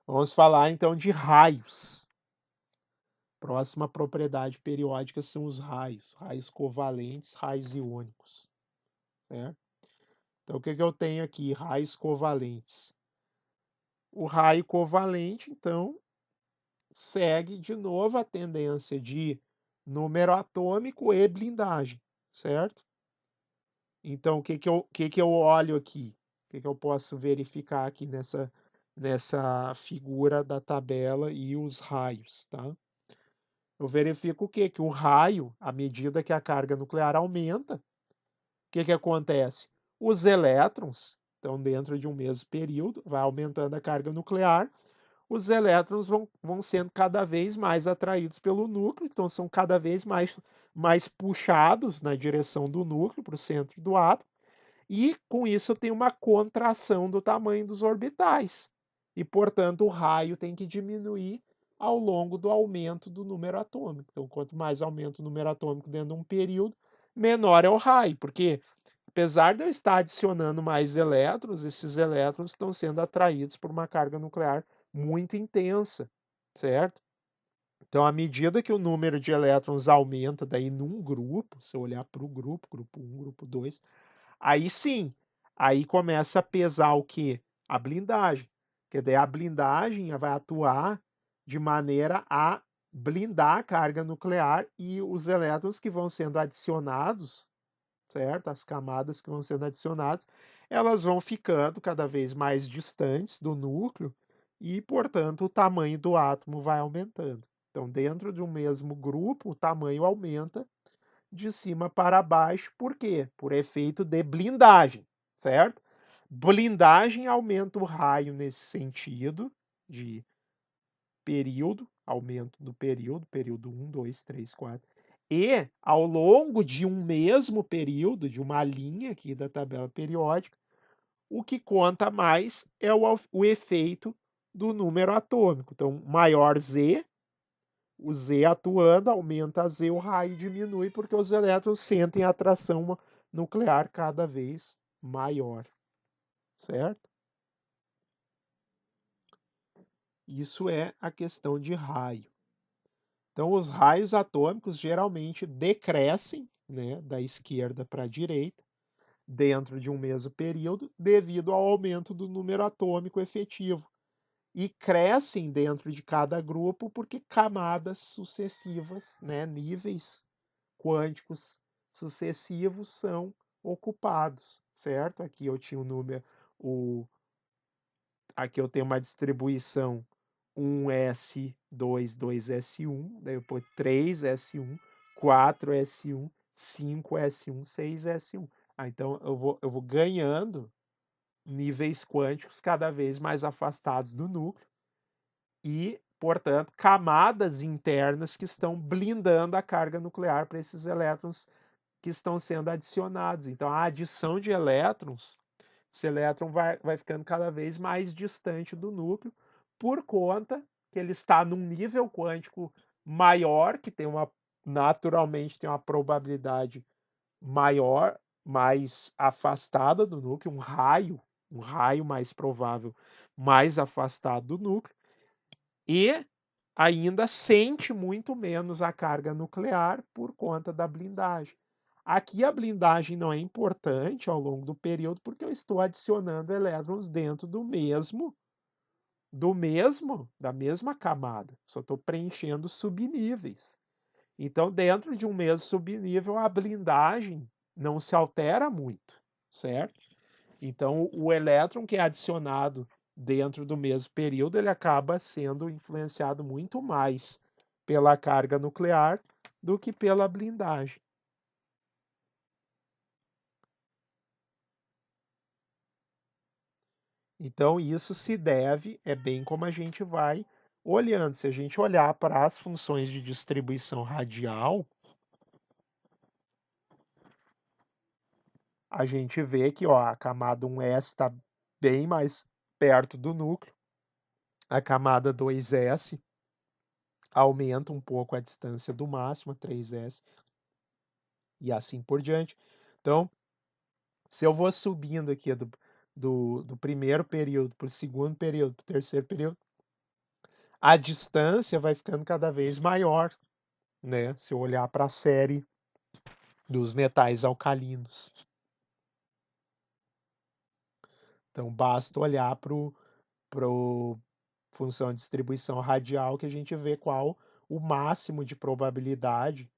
Vamos falar então de raios. Próxima propriedade periódica são os raios, raios covalentes, raios iônicos, certo? Então, o que eu tenho aqui? Raios covalentes. O raio covalente, então, segue de novo a tendência de número atômico e blindagem, certo? Então, o que eu olho aqui? O que eu posso verificar aqui nessa figura da tabela e os raios, tá? Eu verifico o quê? Que o raio, à medida que a carga nuclear aumenta, o que acontece? Os elétrons, então dentro de um mesmo período, vai aumentando a carga nuclear, os elétrons vão sendo cada vez mais atraídos pelo núcleo, então são cada vez mais puxados na direção do núcleo, para o centro do átomo, e com isso tem uma contração do tamanho dos orbitais. E, portanto, o raio tem que diminuir ao longo do aumento do número atômico. Então, quanto mais aumenta o número atômico dentro de um período, menor é o raio, porque apesar de eu estar adicionando mais elétrons, esses elétrons estão sendo atraídos por uma carga nuclear muito intensa, certo? Então, à medida que o número de elétrons aumenta daí num grupo, se eu olhar para o grupo 1, grupo 2, aí sim, aí começa a pesar o quê? A blindagem. Porque daí a blindagem vai atuar de maneira a blindar a carga nuclear e os elétrons que vão sendo adicionados, certo? As camadas que vão sendo adicionadas, elas vão ficando cada vez mais distantes do núcleo e, portanto, o tamanho do átomo vai aumentando. Então, dentro de um mesmo grupo, o tamanho aumenta de cima para baixo, por quê? Por efeito de blindagem, certo? Blindagem aumenta o raio nesse sentido de período, aumento do período 1, 2, 3, 4. E ao longo de um mesmo período, de uma linha aqui da tabela periódica, o que conta mais é o efeito do número atômico. Então, maior Z, o Z atuando, aumenta a Z, o raio diminui, porque os elétrons sentem a atração nuclear cada vez maior, certo? Isso é a questão de raio. Então, os raios atômicos geralmente decrescem, né, da esquerda para a direita, dentro de um mesmo período, devido ao aumento do número atômico efetivo. E crescem dentro de cada grupo porque camadas sucessivas, né, níveis quânticos sucessivos são ocupados, certo? Aqui eu tinha o número, aqui eu tenho uma distribuição 1s2, 2s1, daí eu ponho 3s1, 4s1, 5s1, 6s1. Então eu vou ganhando níveis quânticos cada vez mais afastados do núcleo e, portanto, camadas internas que estão blindando a carga nuclear para esses elétrons que estão sendo adicionados. Então, a adição de elétrons, esse elétron vai ficando cada vez mais distante do núcleo, por conta que ele está num nível quântico maior, que naturalmente tem uma probabilidade maior, mais afastada do núcleo, um raio mais provável, mais afastado do núcleo, e ainda sente muito menos a carga nuclear por conta da blindagem. Aqui a blindagem não é importante ao longo do período porque eu estou adicionando elétrons dentro da mesma camada. Só estou preenchendo subníveis. Então, dentro de um mesmo subnível, a blindagem não se altera muito, certo? Então, o elétron que é adicionado dentro do mesmo período, ele acaba sendo influenciado muito mais pela carga nuclear do que pela blindagem. Então, isso se deve, é bem como a gente vai olhando. Se a gente olhar para as funções de distribuição radial, a gente vê que ó, a camada 1s está bem mais perto do núcleo, a camada 2s aumenta um pouco a distância do máximo, 3s, e assim por diante. Então, Se eu vou subindo aqui do primeiro período para o segundo período, para o terceiro período, a distância vai ficando cada vez maior, né? Se eu olhar para a série dos metais alcalinos. Então, basta olhar para o função de distribuição radial que a gente vê qual o máximo de probabilidade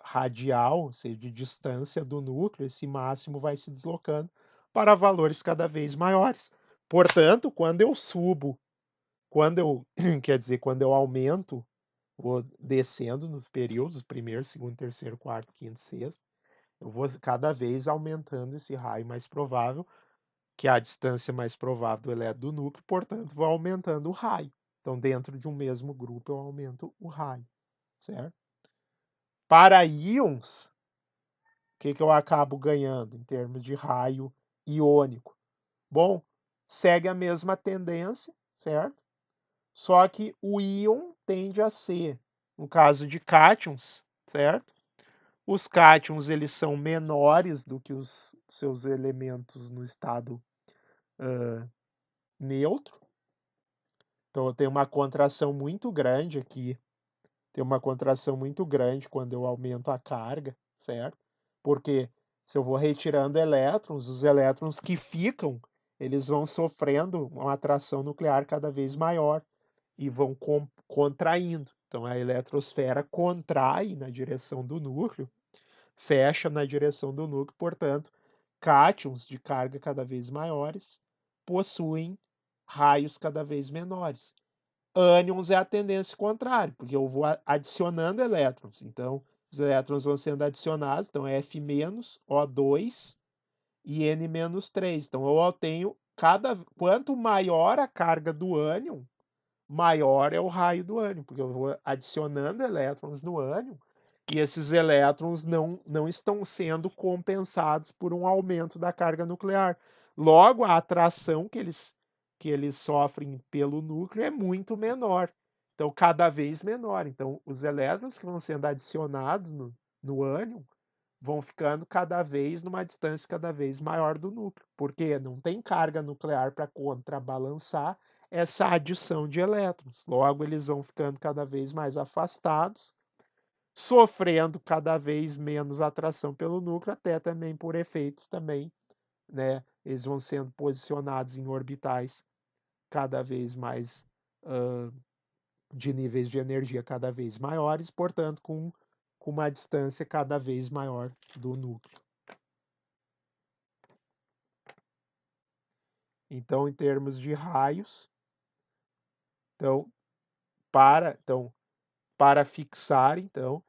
radial, ou seja, de distância do núcleo, esse máximo vai se deslocando para valores cada vez maiores. Portanto, quando eu subo, quer dizer, quando eu aumento, vou descendo nos períodos, primeiro, segundo, terceiro, quarto, quinto, sexto, eu vou cada vez aumentando esse raio mais provável, que é a distância mais provável do elétron do núcleo, portanto, vou aumentando o raio. Então, dentro de um mesmo grupo, eu aumento o raio, certo? Para íons, o que eu acabo ganhando em termos de raio iônico? Bom, segue a mesma tendência, certo? Só que o íon tende a ser, no caso de cátions, certo? Os cátions eles são menores do que os seus elementos no estado neutro. Então eu tenho uma contração muito grande aqui. Tem uma contração muito grande quando eu aumento a carga, certo? Porque se eu vou retirando elétrons, os elétrons que ficam, eles vão sofrendo uma atração nuclear cada vez maior e vão contraindo. Então a eletrosfera contrai na direção do núcleo, fecha na direção do núcleo, portanto, cátions de carga cada vez maiores possuem raios cada vez menores. Ânions é a tendência contrária, porque eu vou adicionando elétrons. Então, os elétrons vão sendo adicionados, então F menos, O2 e N menos 3. Então, eu tenho quanto maior a carga do ânion, maior é o raio do ânion, porque eu vou adicionando elétrons no ânion e esses elétrons não estão sendo compensados por um aumento da carga nuclear. Logo, a atração que eles sofrem pelo núcleo é muito menor. Então, cada vez menor. Então, os elétrons que vão sendo adicionados no ânion vão ficando cada vez numa distância cada vez maior do núcleo, porque não tem carga nuclear para contrabalançar essa adição de elétrons. Logo, eles vão ficando cada vez mais afastados, sofrendo cada vez menos atração pelo núcleo, até também por efeitos também, né? Eles vão sendo posicionados em orbitais cada vez mais de níveis de energia cada vez maiores, portanto, com uma distância cada vez maior do núcleo. Então, em termos de raios, então, para fixar, então,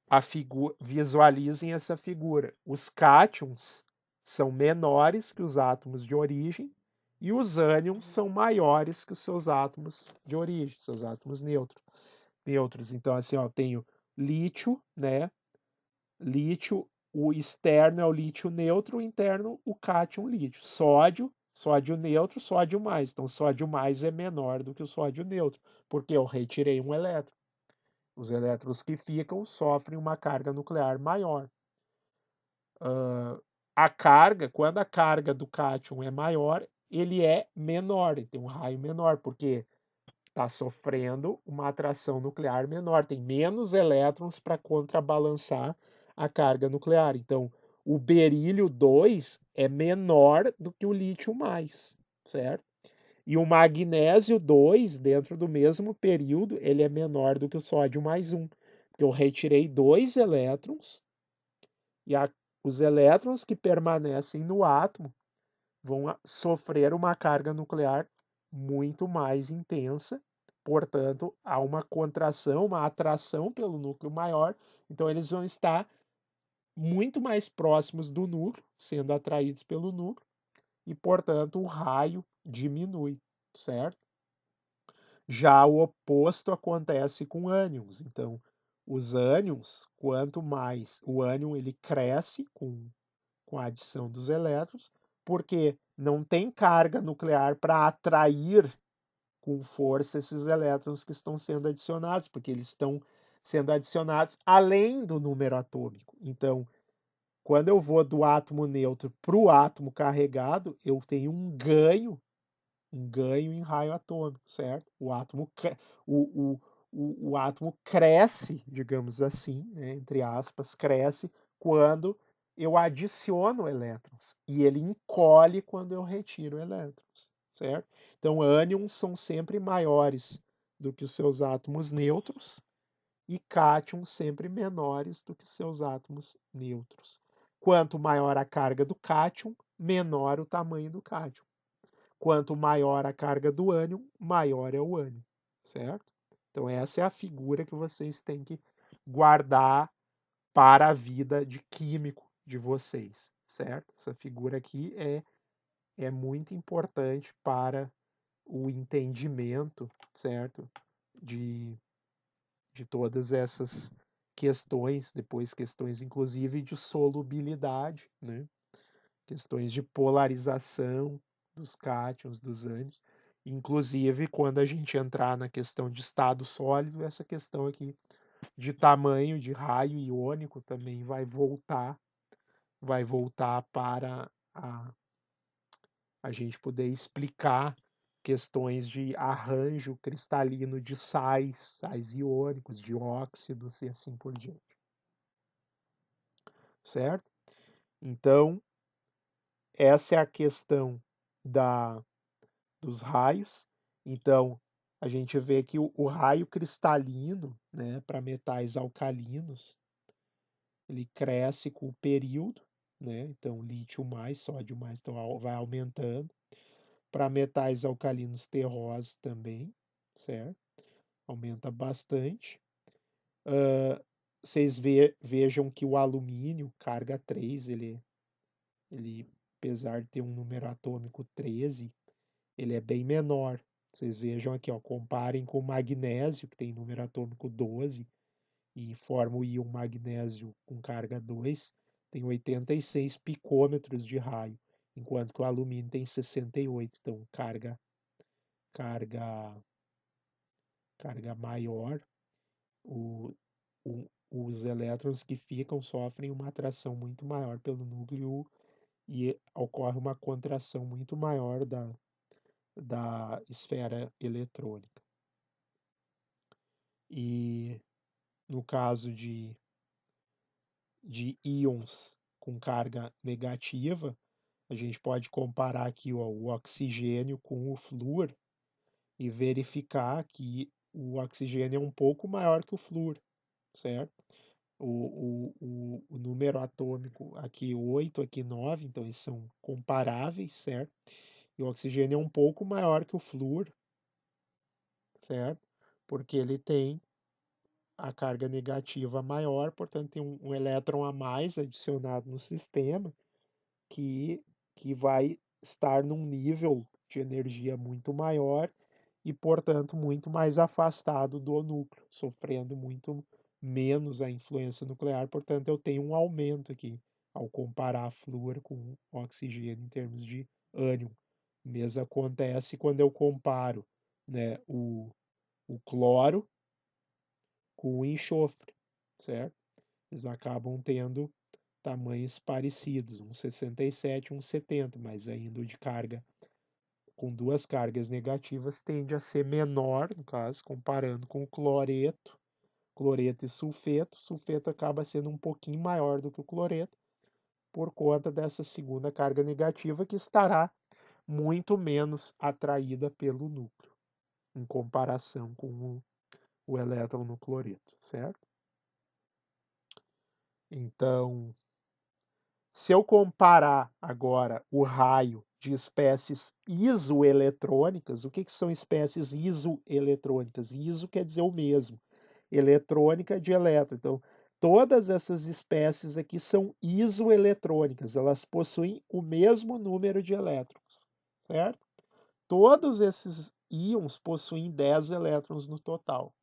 a figura, visualizem essa figura. Os cátions são menores que os átomos de origem e os ânions são maiores que os seus átomos de origem, seus átomos neutros. Então, assim, ó, eu tenho lítio, né? Lítio, o externo é o lítio neutro, o interno o cátion lítio. Sódio neutro, sódio mais. Então, sódio mais é menor do que o sódio neutro, porque eu retirei um elétron. Os elétrons que ficam sofrem uma carga nuclear maior. A carga, quando a carga do cátion é maior, ele é menor, ele tem um raio menor, porque está sofrendo uma atração nuclear menor, tem menos elétrons para contrabalançar a carga nuclear. Então, o berílio 2 é menor do que o lítio mais, certo? E o magnésio 2, dentro do mesmo período, ele é menor do que o sódio mais 1, porque eu retirei 2 elétrons e os elétrons que permanecem no átomo vão sofrer uma carga nuclear muito mais intensa, portanto, há uma contração, uma atração pelo núcleo maior, então eles vão estar muito mais próximos do núcleo, sendo atraídos pelo núcleo, e, portanto, o raio diminui, certo? Já o oposto acontece com ânions. Então, os ânions, quanto mais o ânion ele cresce com a adição dos elétrons, porque não tem carga nuclear para atrair com força esses elétrons que estão sendo adicionados, porque eles estão sendo adicionados além do número atômico. Então, Quando eu vou do átomo neutro para o átomo carregado, eu tenho um ganho em raio atômico, certo? O, o, o átomo cresce, digamos assim, né, entre aspas, cresce quando eu adiciono elétrons e ele encolhe quando eu retiro elétrons, certo? Então, ânions são sempre maiores do que os seus átomos neutros e cátions sempre menores do que seus átomos neutros. Quanto maior a carga do cátion, menor o tamanho do cátion. Quanto maior a carga do ânion, maior é o ânion, certo? Então essa é a figura que vocês têm que guardar para a vida de químico de vocês, certo? Essa figura aqui é muito importante para o entendimento, certo? De, de todas essas questões, depois questões inclusive de solubilidade, né? Questões de polarização dos cátions, dos ânions. Inclusive, quando a gente entrar na questão de estado sólido, essa questão aqui de tamanho de raio iônico também vai voltar para a gente poder explicar questões de arranjo cristalino de sais iônicos, de óxidos e assim por diante. Certo? Então, essa é a questão dos raios. Então, a gente vê que o raio cristalino, né, para metais alcalinos, ele cresce com o período, né? Então, lítio mais, sódio mais, então vai aumentando. Para metais alcalinos terrosos também, certo? Aumenta bastante. Vocês vejam que o alumínio, carga 3, ele, apesar de ter um número atômico 13, ele é bem menor. Vocês vejam aqui, ó, comparem com o magnésio, que tem número atômico 12, e forma o íon magnésio com carga 2, tem 86 picômetros de raio, enquanto que o alumínio tem 68, então carga, carga maior. Os elétrons que ficam sofrem uma atração muito maior pelo núcleo e ocorre uma contração muito maior da esfera eletrônica. E no caso de íons com carga negativa, a gente pode comparar aqui ó, o oxigênio com o flúor e verificar que o oxigênio é um pouco maior que o flúor, certo? O número atômico aqui 8, aqui 9, então eles são comparáveis, certo? E o oxigênio é um pouco maior que o flúor, certo? Porque ele tem a carga negativa maior, portanto tem um elétron a mais adicionado no sistema que, que vai estar num nível de energia muito maior e, portanto, muito mais afastado do núcleo, sofrendo muito menos a influência nuclear, portanto, eu tenho um aumento aqui ao comparar flúor com oxigênio em termos de ânion. O mesmo acontece quando eu comparo, né, o cloro com o enxofre, certo? Eles acabam tendo tamanhos parecidos, um 67 e um 70, mas ainda o de carga com duas cargas negativas tende a ser menor, no caso, comparando com o cloreto e sulfeto. O sulfeto acaba sendo um pouquinho maior do que o cloreto, por conta dessa segunda carga negativa que estará muito menos atraída pelo núcleo, em comparação com o elétron no cloreto, certo? Então, se eu comparar agora o raio de espécies isoeletrônicas, o que são espécies isoeletrônicas? Iso quer dizer o mesmo, eletrônica de elétron. Então, todas essas espécies aqui são isoeletrônicas, elas possuem o mesmo número de elétrons, certo? Todos esses íons possuem 10 elétrons no total.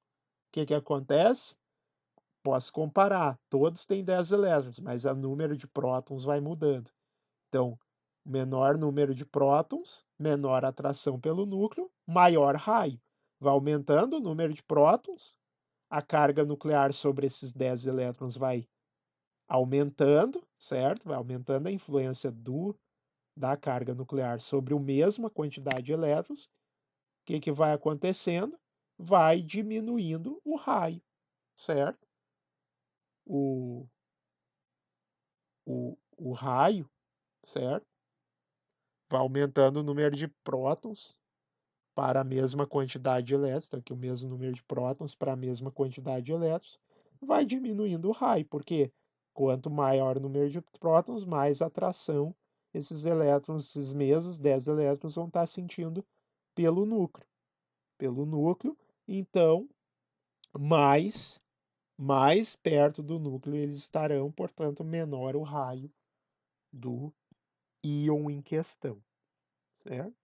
O que acontece? Posso comparar, todos têm 10 elétrons, mas o número de prótons vai mudando. Então, menor número de prótons, menor atração pelo núcleo, maior raio. Vai aumentando o número de prótons, a carga nuclear sobre esses 10 elétrons vai aumentando, certo? Vai aumentando a influência da carga nuclear sobre a mesma quantidade de elétrons. O que vai acontecendo? Vai diminuindo o raio, certo? O raio, certo? Vai aumentando o número de prótons para a mesma quantidade de elétrons, então aqui o mesmo número de prótons para a mesma quantidade de elétrons, vai diminuindo o raio, porque quanto maior o número de prótons, mais atração esses elétrons, esses mesmos 10 elétrons vão estar sentindo pelo núcleo. Pelo núcleo, então, mais perto do núcleo eles estarão, portanto, menor o raio do íon em questão, certo?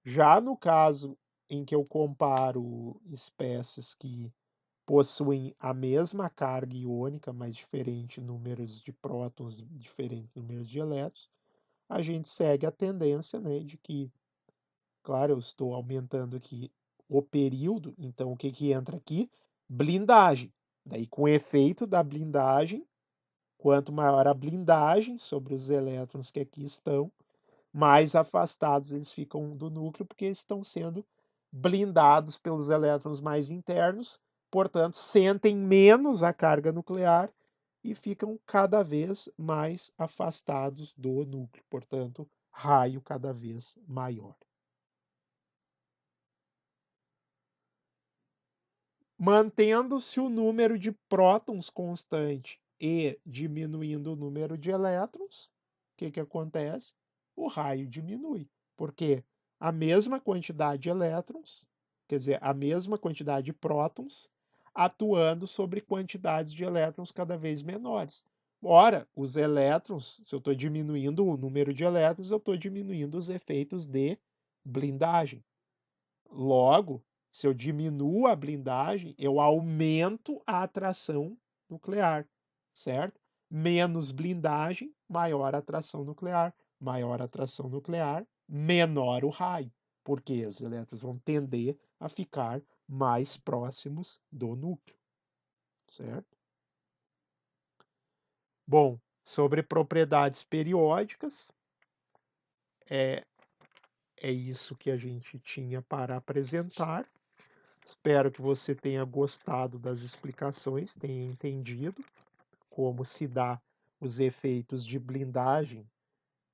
Já no caso em que eu comparo espécies que possuem a mesma carga iônica, mas diferentes números de prótons, diferentes números de elétrons, a gente segue a tendência, né, de que, claro, eu estou aumentando aqui o período, então o que que entra aqui? Blindagem. Daí, com o efeito da blindagem, quanto maior a blindagem sobre os elétrons que aqui estão, mais afastados eles ficam do núcleo, porque eles estão sendo blindados pelos elétrons mais internos, portanto, sentem menos a carga nuclear e ficam cada vez mais afastados do núcleo, portanto, raio cada vez maior. Mantendo-se o número de prótons constante e diminuindo o número de elétrons, o que acontece? O raio diminui, porque a mesma quantidade de elétrons, quer dizer, a mesma quantidade de prótons, atuando sobre quantidades de elétrons cada vez menores. Ora, os elétrons, se eu estou diminuindo o número de elétrons, eu estou diminuindo os efeitos de blindagem. Logo, se eu diminuo a blindagem, eu aumento a atração nuclear, certo? Menos blindagem, maior atração nuclear. Maior atração nuclear, menor o raio, porque os elétrons vão tender a ficar mais próximos do núcleo, certo? Bom, sobre propriedades periódicas, é isso que a gente tinha para apresentar. Espero que você tenha gostado das explicações, tenha entendido como se dá os efeitos de blindagem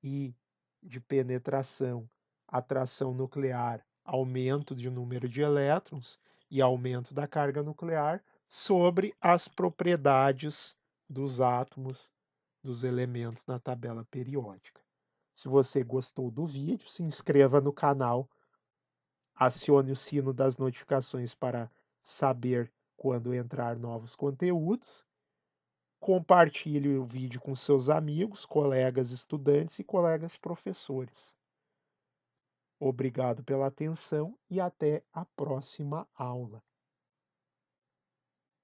e de penetração, atração nuclear, aumento de número de elétrons e aumento da carga nuclear sobre as propriedades dos átomos, dos elementos na tabela periódica. Se você gostou do vídeo, se inscreva no canal, acione o sino das notificações para saber quando entrar novos conteúdos. Compartilhe o vídeo com seus amigos, colegas estudantes e colegas professores. Obrigado pela atenção e até a próxima aula.